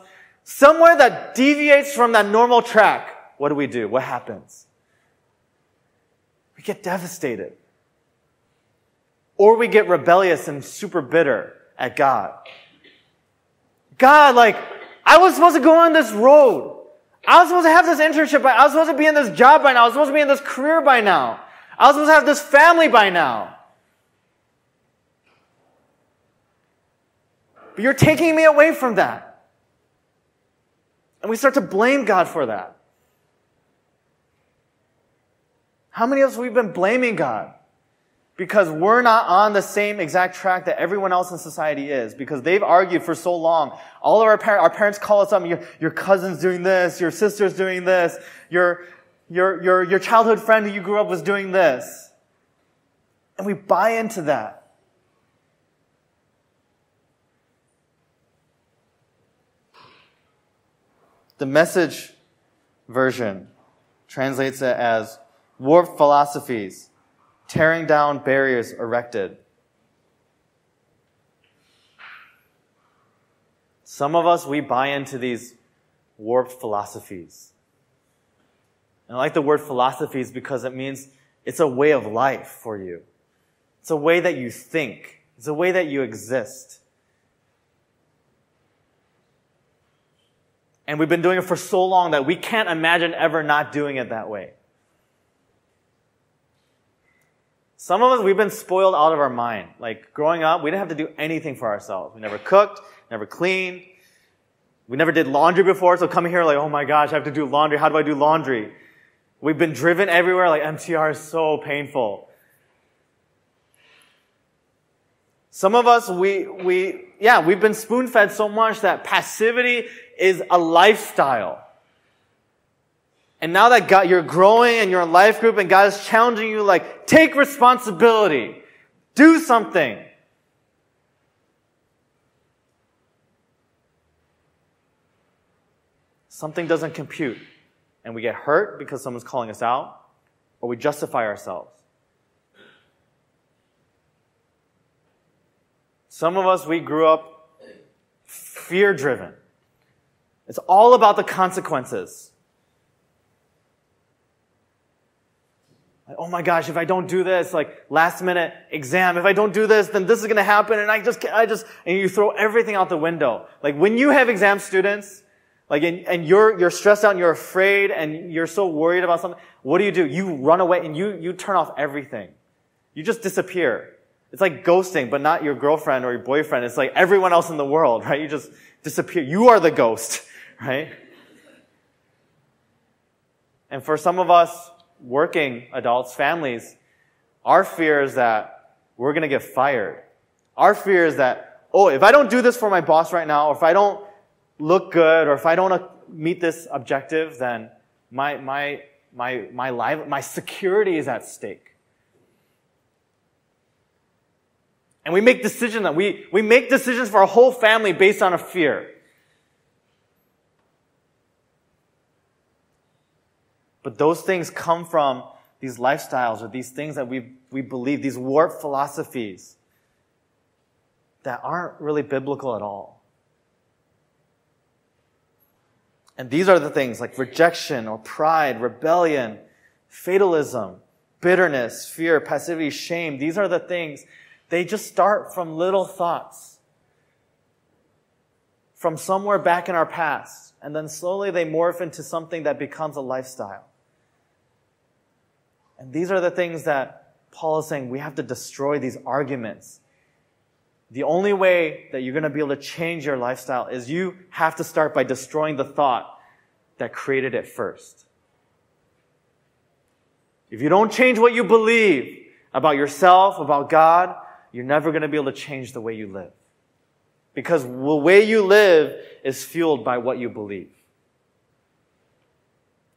somewhere that deviates from that normal track, what do? What happens? We get devastated. Or we get rebellious and super bitter at God. God, like, I was supposed to go on this road. I was supposed to have this internship. I was supposed to be in this job by now. I was supposed to be in this career by now. I was supposed to have this family by now. But you're taking me away from that. And we start to blame God for that. How many of us we've been blaming God because we're not on the same exact track that everyone else in society is, because they've argued for so long. All of our parents call us up, your cousin's doing this, your sister's doing this, your childhood friend who you grew up was doing this. And we buy into that. The Message version translates it as warped philosophies, tearing down barriers erected. Some of us, we buy into these warped philosophies. And I like the word philosophies because it means it's a way of life for you. It's a way that you think. It's a way that you exist. And we've been doing it for so long that we can't imagine ever not doing it that way. Some of us, we've been spoiled out of our mind. Like, growing up, we didn't have to do anything for ourselves. We never cooked, never cleaned. We never did laundry before, so coming here like, oh my gosh, I have to do laundry. How do I do laundry? We've been driven everywhere, like MTR is so painful. Some of us, we've been spoon-fed so much that passivity is a lifestyle. And now that God, you're growing and you're in a life group and God is challenging you, like, take responsibility. Do something. Something doesn't compute. And we get hurt because someone's calling us out, or we justify ourselves. Some of us, we grew up fear-driven. It's all about the consequences. Like, oh my gosh, if I don't do this, like last minute exam, if I don't do this, then this is going to happen, and and you throw everything out the window. Like when you have exam students, like, and you're stressed out and you're afraid and you're so worried about something, what do? You run away and you turn off everything. You just disappear. It's like ghosting, but not your girlfriend or your boyfriend. It's like everyone else in the world, right? You just disappear. You are the ghost, right? And for some of us, working adults, families, our fear is that we're going to get fired. Our fear is that, oh, if I don't do this for my boss right now, or if I don't look good, or if I don't meet this objective, then my life, my security is at stake. And we make decisions that we make decisions for our whole family based on a fear. But those things come from these lifestyles or these things that we believe, these warped philosophies that aren't really biblical at all. And these are the things like rejection or pride, rebellion, fatalism, bitterness, fear, passivity, shame. These are the things, they just start from little thoughts from somewhere back in our past. And then slowly they morph into something that becomes a lifestyle. And these are the things that Paul is saying we have to destroy these arguments. The only way that you're going to be able to change your lifestyle is you have to start by destroying the thought that created it first. If you don't change what you believe about yourself, about God, you're never going to be able to change the way you live. Because the way you live is fueled by what you believe.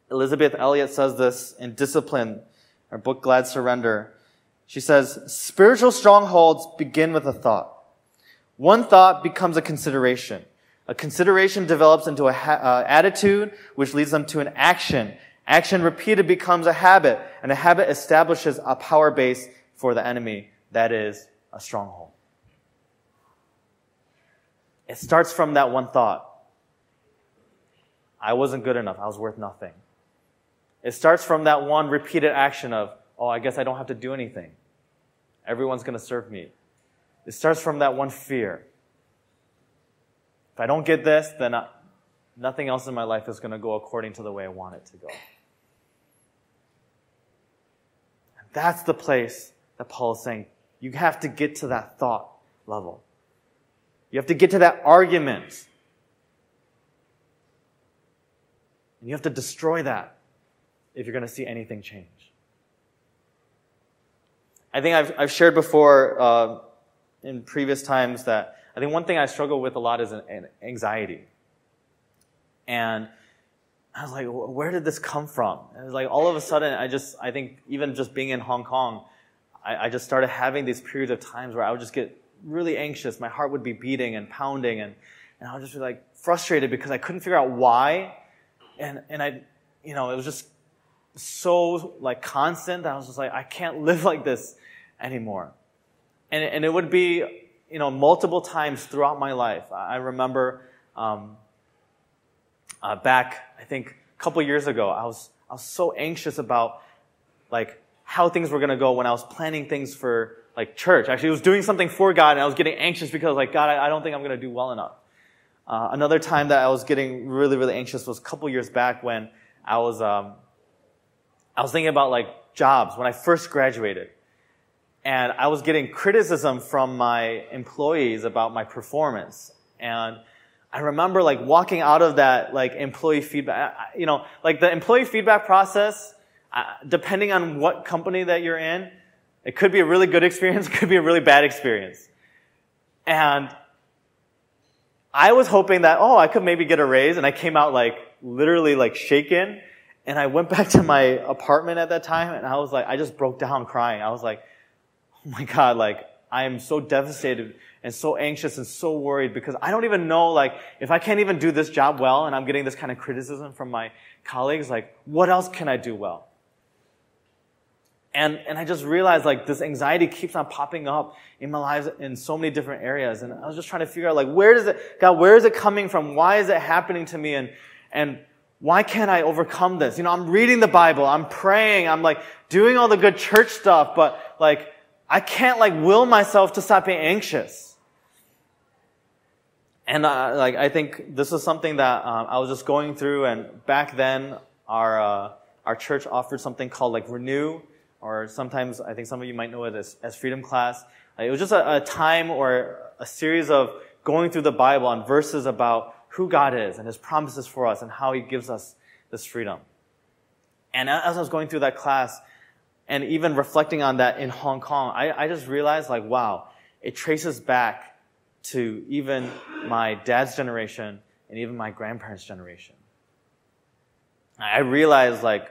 Elizabeth Elliot says this in Discipline, her book Glad Surrender. She says, spiritual strongholds begin with a thought. One thought becomes a consideration. A consideration develops into an attitude, which leads them to an action. Action repeated becomes a habit, and a habit establishes a power base for the enemy. That is a stronghold. It starts from that one thought. I wasn't good enough. I was worth nothing. It starts from that one repeated action of, oh, I guess I don't have to do anything. Everyone's going to serve me. It starts from that one fear. If I don't get this, then nothing else in my life is going to go according to the way I want it to go. And that's the place that Paul is saying, you have to get to that thought level. You have to get to that argument. And you have to destroy that if you're going to see anything change. I think I've shared before in previous times that I think one thing I struggle with a lot is anxiety. And I was like, where did this come from? And it was like all of a sudden, I think even just being in Hong Kong, I just started having these periods of times where I would just get really anxious. My heart would be beating and pounding, and I would just be like frustrated because I couldn't figure out why. And it was just so like constant that I was just like, I can't live like this anymore. And it would be, multiple times throughout my life. I remember back, I think, a couple years ago, I was so anxious about like how things were going to go when I was planning things for like church. Actually, I was doing something for God, and I was getting anxious because like, God, I don't think I'm going to do well enough. Another time that I was getting really, really anxious was a couple years back when I was thinking about like jobs when I first graduated. And I was getting criticism from my employees about my performance. And I remember like walking out of that like employee feedback, like the employee feedback process, depending on what company that you're in, it could be a really good experience, it could be a really bad experience. And I was hoping that, I could maybe get a raise, and I came out like literally like shaken. And I went back to my apartment at that time, and I was like, I just broke down crying. I was like, oh my God, like I am so devastated and so anxious and so worried because I don't even know like if I can't even do this job well and I'm getting this kind of criticism from my colleagues, like what else can I do well? And I just realized like this anxiety keeps on popping up in my life in so many different areas. And I was just trying to figure out like, where is it coming from? Why is it happening to me? And why can't I overcome this? I'm reading the Bible, I'm praying, I'm like doing all the good church stuff, but like I can't like will myself to stop being anxious. And I think this is something that I was just going through. And back then, our church offered something called like Renew, or sometimes I think some of you might know it as Freedom Class. It was just a time or a series of going through the Bible and verses about who God is and His promises for us and how He gives us this freedom. And as I was going through that class, and even reflecting on that in Hong Kong, I just realized it traces back to even my dad's generation and even my grandparents' generation. I realized like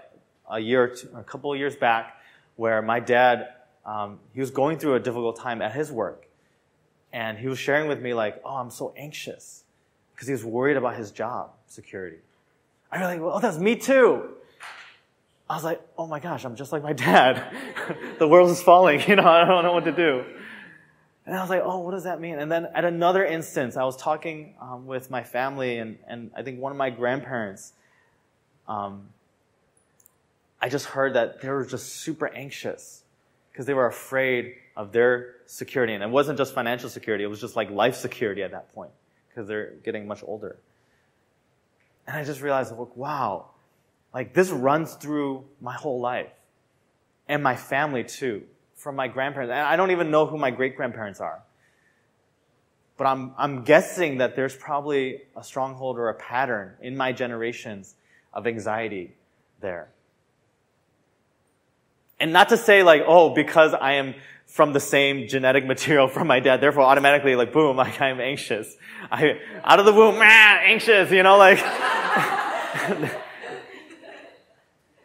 a couple of years back where my dad, he was going through a difficult time at his work. And he was sharing with me like, oh, I'm so anxious because he was worried about his job security. I was like, well, that's me too. I was like, oh my gosh, I'm just like my dad. The world is falling, I don't know what to do. And I was like, oh, what does that mean? And then at another instance, I was talking with my family and I think one of my grandparents, I just heard that they were just super anxious because they were afraid of their security. And it wasn't just financial security, it was just like life security at that point because they're getting much older. And I just realized, wow, like this runs through my whole life and my family too, from my grandparents. And I don't even know who my great-grandparents are. But I'm guessing that there's probably a stronghold or a pattern in my generations of anxiety there. And not to say like, oh, because I am from the same genetic material from my dad, therefore automatically like, boom, like I'm anxious. Out of the womb, anxious, like.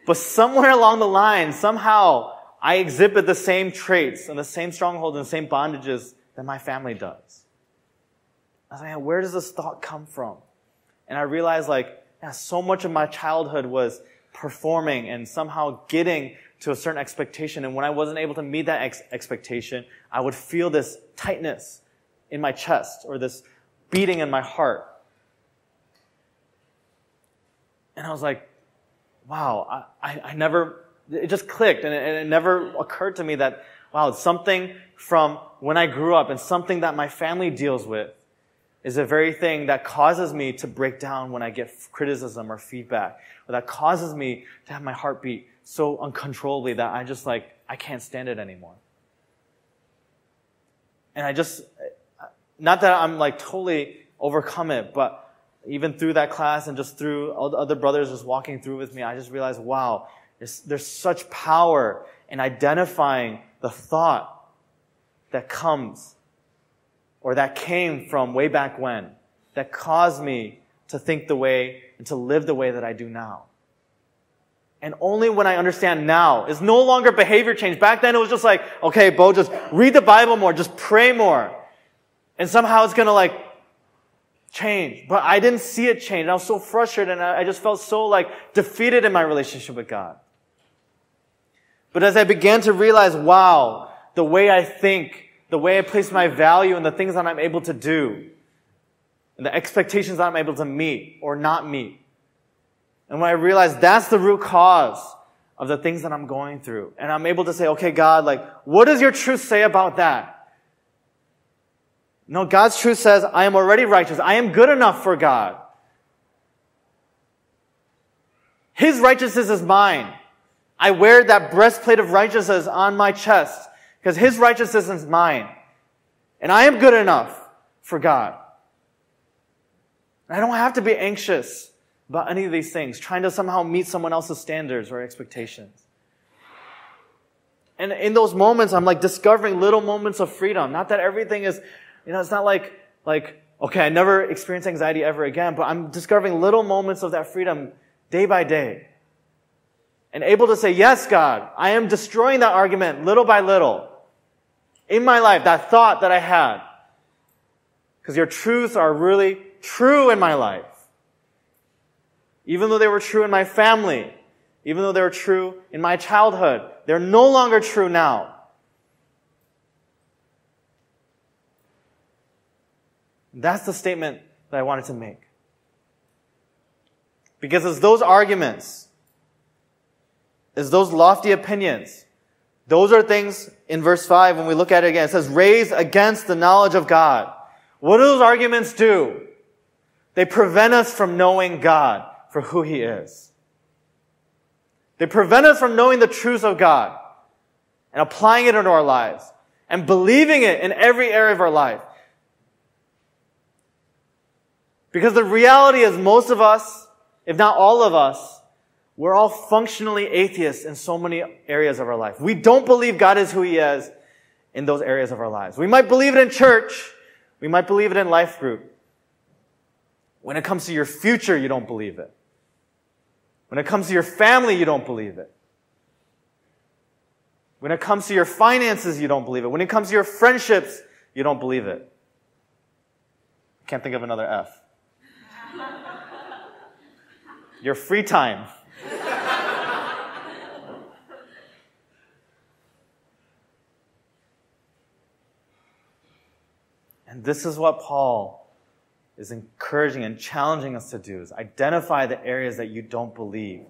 But somewhere along the line, somehow I exhibit the same traits and the same strongholds and the same bondages that my family does. I was like, where does this thought come from? And I realized so much of my childhood was performing and somehow getting to a certain expectation. And when I wasn't able to meet that expectation, I would feel this tightness in my chest or this beating in my heart. And I was like, wow, I never, it just clicked and it never occurred to me that, wow, it's something from when I grew up and something that my family deals with is the very thing that causes me to break down when I get criticism or feedback, or that causes me to have my heart beat so uncontrollably that I just I can't stand it anymore. And I just, not that I'm totally overcome it, but even through that class and just through all the other brothers just walking through with me, I just realized, wow, there's such power in identifying the thought that comes or that came from way back when that caused me to think the way and to live the way that I do now. And only when I understand now, it's no longer behavior change. Back then it was just okay, Bo, just read the Bible more, just pray more. And somehow it's gonna change. But I didn't see it change. I was so frustrated and I just felt so defeated in my relationship with God. But as I began to realize, wow, the way I think, the way I place my value in the things that I'm able to do, and the expectations that I'm able to meet or not meet. And when I realized that's the root cause of the things that I'm going through, and I'm able to say, okay, God, what does your truth say about that? No, God's truth says, I am already righteous. I am good enough for God. His righteousness is mine. I wear that breastplate of righteousness on my chest because His righteousness is mine. And I am good enough for God. I don't have to be anxious about any of these things, trying to somehow meet someone else's standards or expectations. And in those moments, I'm discovering little moments of freedom. Not that everything is, it's not okay, I never experience anxiety ever again, but I'm discovering little moments of that freedom day by day. And able to say, yes, God, I am destroying that argument little by little in my life, that thought that I had. Because your truths are really true in my life. Even though they were true in my family, even though they were true in my childhood, they're no longer true now. That's the statement that I wanted to make. Because it's those arguments, it's those lofty opinions, those are things in verse 5 when we look at it again. It says, raised against the knowledge of God. What do those arguments do? They prevent us from knowing God for who He is. They prevent us from knowing the truth of God and applying it into our lives and believing it in every area of our life. Because the reality is most of us, if not all of us, we're all functionally atheists in so many areas of our life. We don't believe God is who He is in those areas of our lives. We might believe it in church. We might believe it in life group. When it comes to your future, you don't believe it. When it comes to your family, you don't believe it. When it comes to your finances, you don't believe it. When it comes to your friendships, you don't believe it. I can't think of another F. Your free time. And this is what Paul is encouraging and challenging us to do, is identify the areas that you don't believe.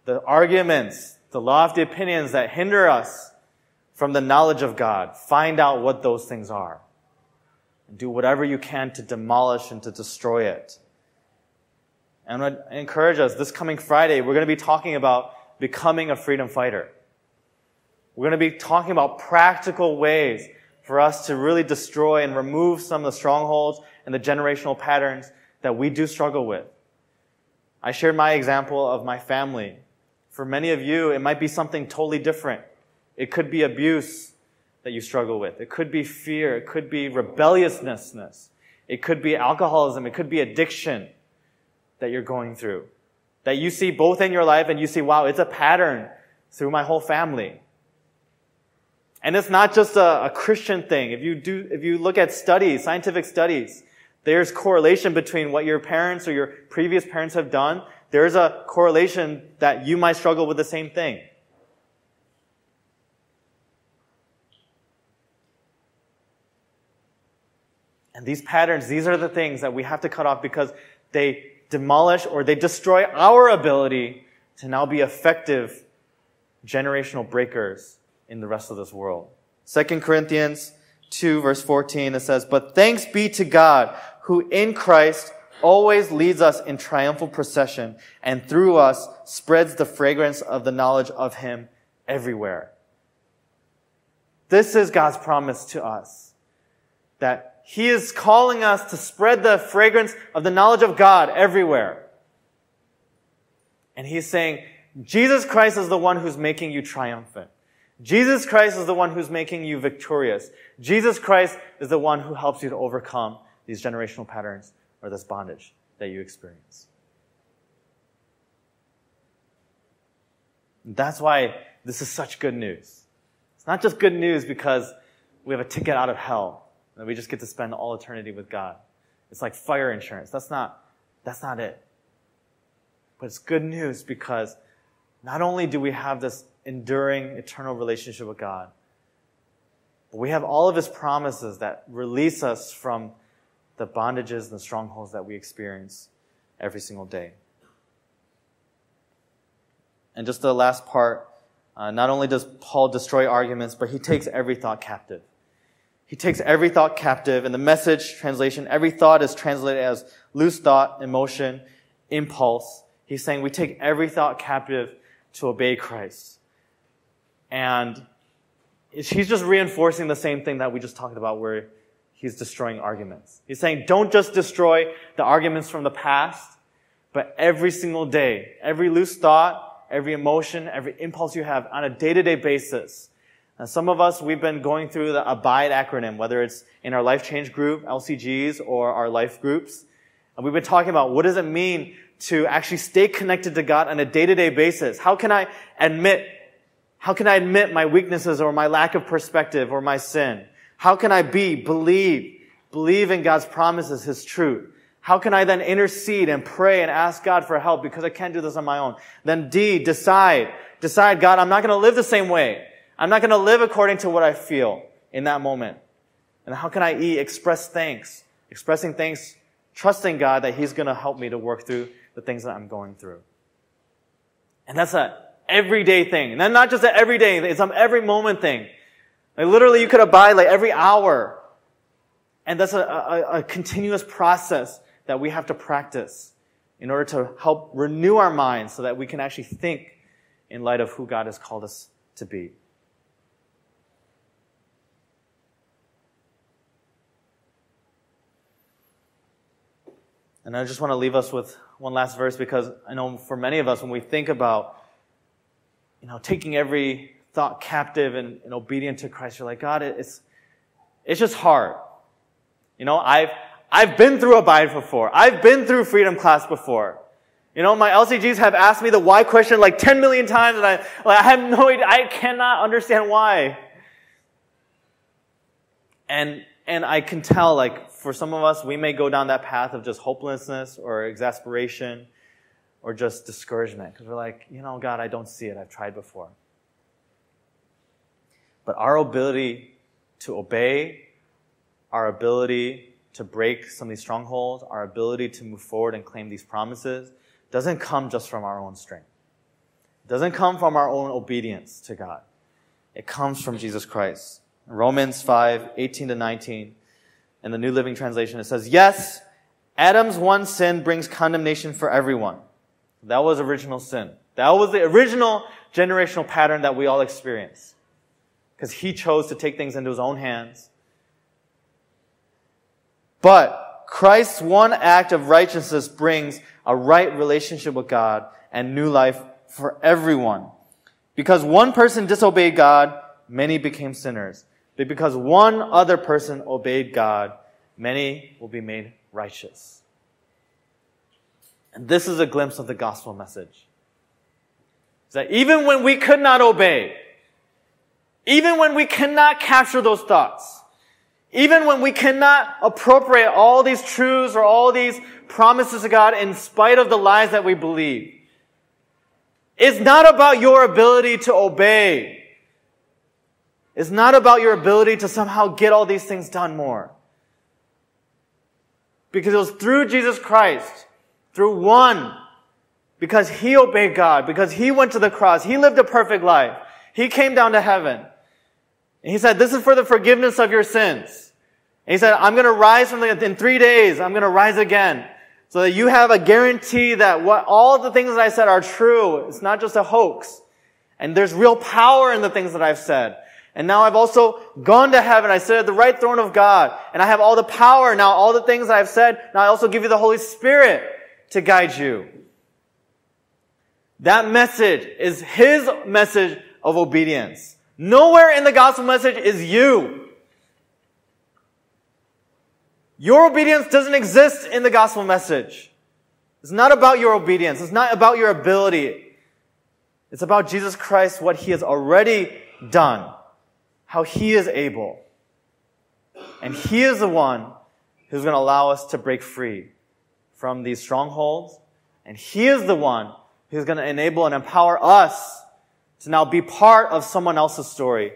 The arguments, the lofty opinions that hinder us from the knowledge of God. Find out what those things are. And do whatever you can to demolish and to destroy it. And I encourage us, this coming Friday, we're going to be talking about becoming a freedom fighter. We're going to be talking about practical ways for us to really destroy and remove some of the strongholds and the generational patterns that we do struggle with. I shared my example of my family. For many of you, it might be something totally different. It could be abuse that you struggle with. It could be fear. It could be rebelliousness. It could be alcoholism. It could be addiction that you're going through. That you see both in your life and you see, wow, it's a pattern through my whole family. And it's not just a Christian thing. If you look at studies, scientific studies, there's correlation between what your parents or your previous parents have done. There's a correlation that you might struggle with the same thing. And these patterns, these are the things that we have to cut off because they demolish or they destroy our ability to now be effective generational breakers in the rest of this world. 2 Corinthians 2 verse 14, it says, "But thanks be to God, who in Christ always leads us in triumphal procession, and through us spreads the fragrance of the knowledge of Him everywhere." This is God's promise to us, that He is calling us to spread the fragrance of the knowledge of God everywhere. And He's saying, Jesus Christ is the one who's making you triumphant. Jesus Christ is the one who's making you victorious. Jesus Christ is the one who helps you to overcome these generational patterns or this bondage that you experience. And that's why this is such good news. It's not just good news because we have a ticket out of hell and we just get to spend all eternity with God. It's like fire insurance. That's not it. But it's good news because not only do we have this enduring, eternal relationship with God, but we have all of His promises that release us from the bondages and the strongholds that we experience every single day. And just the last part, not only does Paul destroy arguments, but he takes every thought captive. He takes every thought captive. In the Message translation, every thought is translated as loose thought, emotion, impulse. He's saying we take every thought captive to obey Christ. And he's just reinforcing the same thing that we just talked about where he's destroying arguments. He's saying don't just destroy the arguments from the past, but every single day, every loose thought, every emotion, every impulse you have on a day-to-day basis. Now, some of us, we've been going through the ABIDE acronym, whether it's in our Life Change group, LCGs, or our life groups. And we've been talking about what does it mean to actually stay connected to God on a day-to-day basis. How can I admit my weaknesses or my lack of perspective or my sin? How can I believe in God's promises, His truth? How can I then intercede and pray and ask God for help because I can't do this on my own? Then decide, God, I'm not going to live the same way. I'm not going to live according to what I feel in that moment. And how can I expressing thanks, trusting God that He's going to help me to work through the things that I'm going through. And that's an everyday thing. And then not just an everyday thing, it's an every moment thing. Like literally you could abide like every hour. And that's a continuous process that we have to practice in order to help renew our minds so that we can actually think in light of who God has called us to be. And I just want to leave us with one last verse because I know for many of us when we think about, taking every thought captive and obedient to Christ, you're like, God, it's just hard. I've been through Abide before. I've been through Freedom class before. You know, my LCGs have asked me the why question like 10 million times, and I have no idea. I cannot understand why. And I can tell, like, for some of us, we may go down that path of just hopelessness or exasperation or just discouragement. Because we're like, you know, God, I don't see it. I've tried before. But our ability to obey, our ability to break some of these strongholds, our ability to move forward and claim these promises doesn't come just from our own strength. It doesn't come from our own obedience to God. It comes from Jesus Christ. Romans 5:18-19, in the New Living Translation, it says, yes, Adam's one sin brings condemnation for everyone. That was original sin. That was the original generational pattern that we all experience. Because he chose to take things into his own hands. But Christ's one act of righteousness brings a right relationship with God and new life for everyone. Because one person disobeyed God, many became sinners. But because one other person obeyed God, many will be made righteous. And this is a glimpse of the gospel message. It's that even when we could not obey, even when we cannot capture those thoughts, even when we cannot appropriate all these truths or all these promises of God in spite of the lies that we believe, it's not about your ability to obey. It's not about your ability to somehow get all these things done more. Because it was through Jesus Christ, through one, because he obeyed God, because he went to the cross, he lived a perfect life, he came down to heaven. And he said, this is for the forgiveness of your sins. And he said, I'm going to rise in 3 days, I'm going to rise again. So that you have a guarantee that all the things that I said are true. It's not just a hoax. And there's real power in the things that I've said. And now I've also gone to heaven. I sit at the right throne of God. And I have all the power. Now all the things that I've said, now I also give you the Holy Spirit to guide you. That message is his message of obedience. Nowhere in the gospel message is you. Your obedience doesn't exist in the gospel message. It's not about your obedience. It's not about your ability. It's about Jesus Christ, what he has already done, how he is able. And he is the one who's going to allow us to break free from these strongholds. And he is the one who's going to enable and empower us to now be part of someone else's story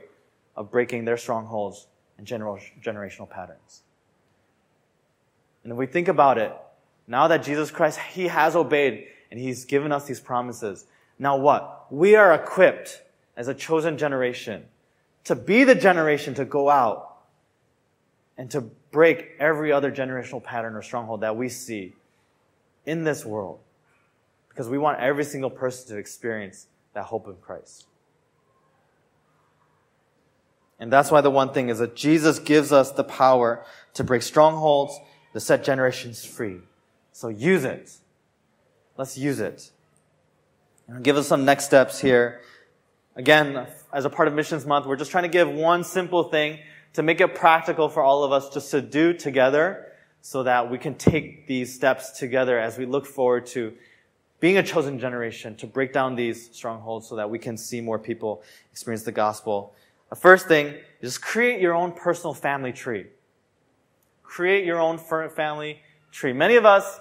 of breaking their strongholds and generational patterns. And if we think about it, now that Jesus Christ, he has obeyed and he's given us these promises, now what? We are equipped as a chosen generation to be the generation to go out and to break every other generational pattern or stronghold that we see in this world. Because we want every single person to experience that hope in Christ. And that's why the one thing is that Jesus gives us the power to break strongholds, to set generations free. So use it. Let's use it. And I'll give us some next steps here. Again, as a part of Missions Month, we're just trying to give one simple thing to make it practical for all of us just to do together so that we can take these steps together as we look forward to being a chosen generation to break down these strongholds so that we can see more people experience the gospel. The first thing is create your own personal family tree. Create your own family tree. Many of us,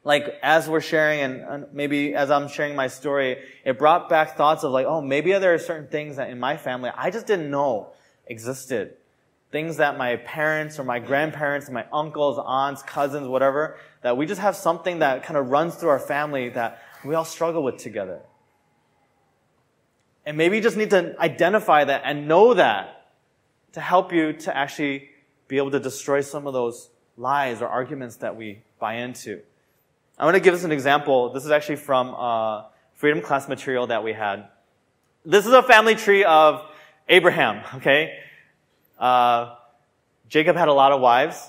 like as we're sharing and maybe as I'm sharing my story, it brought back thoughts of like, oh, maybe there are certain things that in my family I just didn't know existed. Things that my parents or my grandparents, my uncles, aunts, cousins, whatever, that we just have something that kind of runs through our family that we all struggle with together. And maybe you just need to identify that and know that to help you to actually be able to destroy some of those lies or arguments that we buy into. I want to give us an example. This is actually from Freedom class material that we had. This is a family tree of Abraham, okay? Jacob had a lot of wives,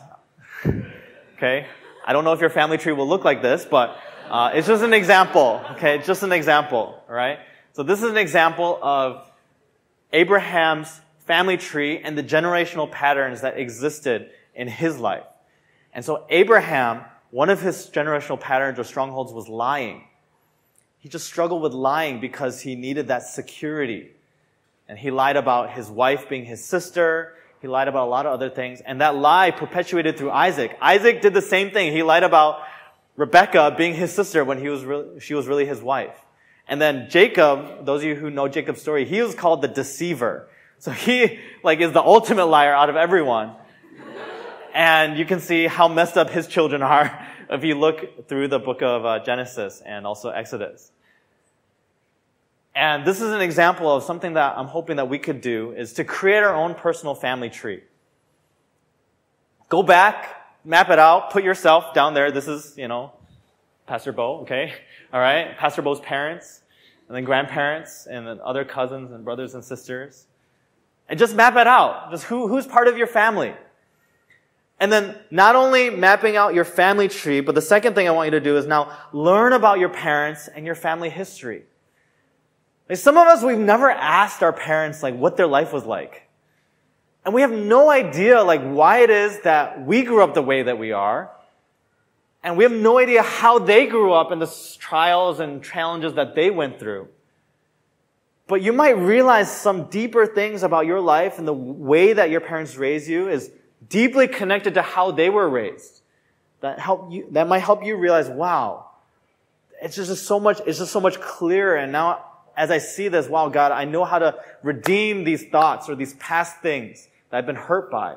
okay? I don't know if your family tree will look like this, but it's just an example, okay? It's just an example, all right? So this is an example of Abraham's family tree and the generational patterns that existed in his life. And so Abraham, one of his generational patterns or strongholds was lying. He just struggled with lying because he needed that security. And he lied about his wife being his sister. He lied about a lot of other things. And that lie perpetuated through Isaac. Isaac did the same thing. He lied about Rebekah being his sister when she was really his wife. And then Jacob, those of you who know Jacob's story, he was called the deceiver. So he is the ultimate liar out of everyone. And you can see how messed up his children are if you look through the book of Genesis and also Exodus. And this is an example of something that I'm hoping that we could do, is to create our own personal family tree. Go back, map it out, put yourself down there. This is, Pastor Bo, okay? All right? Pastor Bo's parents, and then grandparents, and then other cousins and brothers and sisters. And just map it out. Just who's part of your family. And then not only mapping out your family tree, but the second thing I want you to do is now learn about your parents and your family history. Some of us, we've never asked our parents what their life was like. And we have no idea why it is that we grew up the way that we are. And we have no idea how they grew up and the trials and challenges that they went through. But you might realize some deeper things about your life and the way that your parents raised you is deeply connected to how they were raised. That might help you realize, wow, it's just so much clearer. And now as I see this, wow, God, I know how to redeem these thoughts or these past things that I've been hurt by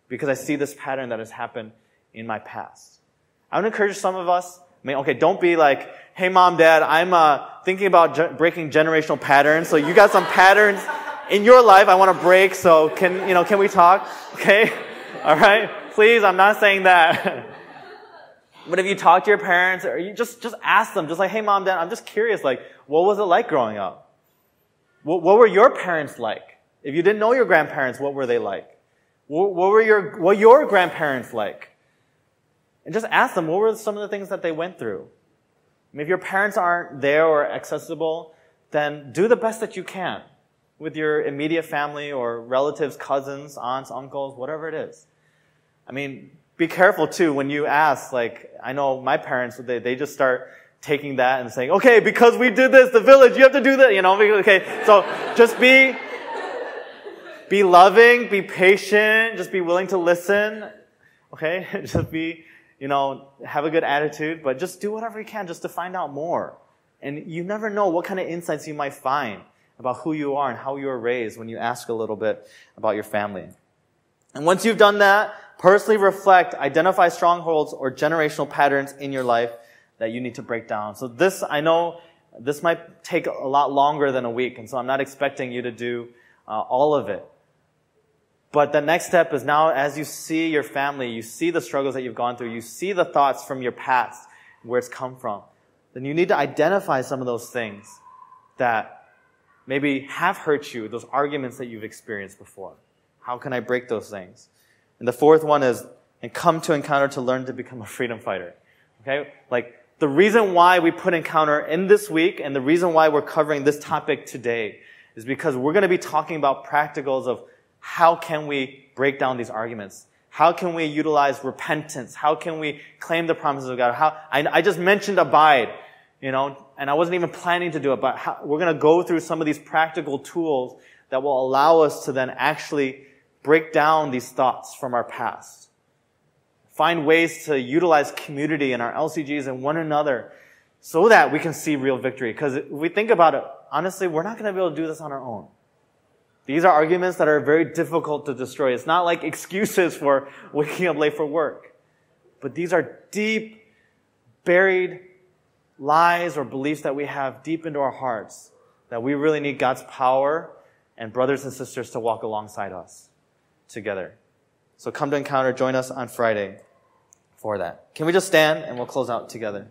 because I see this pattern that has happened in my past. I would encourage some of us, don't be like, hey, Mom, Dad, I'm thinking about breaking generational patterns. So you got some patterns in your life I want to break. So can we talk? Okay? All right? Please, I'm not saying that. But if you talk to your parents, or you just ask them, just like, hey, Mom, Dad, I'm just curious, what was it like growing up? What were your parents like? If you didn't know your grandparents, what were they like? What were your grandparents like? And just ask them, what were some of the things that they went through? If your parents aren't there or accessible, then do the best that you can with your immediate family or relatives, cousins, aunts, uncles, whatever it is. Be careful too when you ask, I know my parents, they just start taking that and saying, okay, because we did this, the village, you have to do that, okay. So just be loving, be patient, just be willing to listen, okay. Just be, have a good attitude, but just do whatever you can just to find out more. And you never know what kind of insights you might find about who you are and how you were raised when you ask a little bit about your family. And once you've done that, personally reflect, identify strongholds or generational patterns in your life that you need to break down. So I know this might take a lot longer than a week, and so I'm not expecting you to do all of it. But the next step is now, as you see your family, you see the struggles that you've gone through, you see the thoughts from your past, where it's come from, then you need to identify some of those things that maybe have hurt you, those arguments that you've experienced before. How can I break those things? And the fourth one is, and come to Encounter to learn to become a freedom fighter. Okay? The reason why we put Encounter in this week and the reason why we're covering this topic today is because we're going to be talking about practicals of how can we break down these arguments? How can we utilize repentance? How can we claim the promises of God? I just mentioned abide, and I wasn't even planning to do it, but we're going to go through some of these practical tools that will allow us to then actually break down these thoughts from our past. Find ways to utilize community in our LCGs and one another so that we can see real victory. Because if we think about it, honestly, we're not going to be able to do this on our own. These are arguments that are very difficult to destroy. It's not like excuses for waking up late for work. But these are deep, buried lies or beliefs that we have deep into our hearts that we really need God's power and brothers and sisters to walk alongside us together. So come to Encounter. Join us on Friday for that. Can we just stand and we'll close out together?